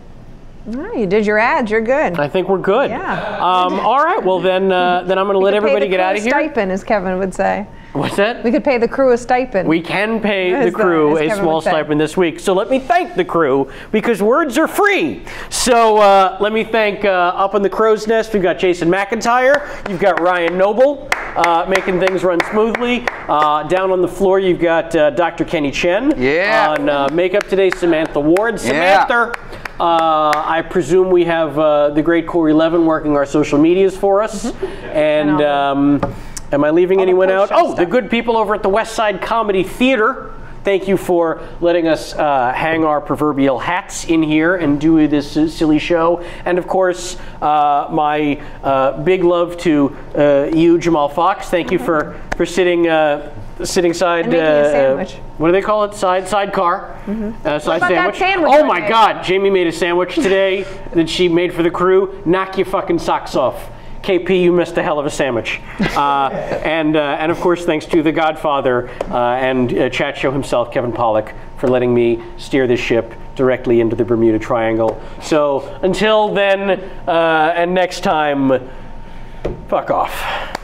No, you did your ads. You're good. I think we're good. Yeah. All right. Well, then I'm going to let everybody get out of here. Stipend, as Kevin would say. What's that? We could pay the crew a stipend. We can pay the crew a small stipend this week. So let me thank the crew, because words are free. So let me thank up on the crow's nest, we've got Jason McIntyre. You've got Ryan Noble making things run smoothly. Down on the floor, you've got Dr. Kenny Chen. Yeah. On makeup today, Samantha Ward. Yeah. Samantha, I presume we have the great Corey Levin working our social medias for us. And am I leaving anyone out? Oh, the good people over at the West Side Comedy Theater. Thank you for letting us hang our proverbial hats in here and do this silly show. And of course, my big love to you, Jamal Fox. Thank you for sitting side. And making a sandwich. What do they call it? Sidecar. Side sandwich. Sandwich. Oh my God! Jamie made a sandwich today that she made for the crew. Knock your fucking socks off. KP, you missed a hell of a sandwich. And of course, thanks to the Godfather and chat show himself, Kevin Pollak, for letting me steer this ship directly into the Bermuda Triangle. So until then and next time, fuck off.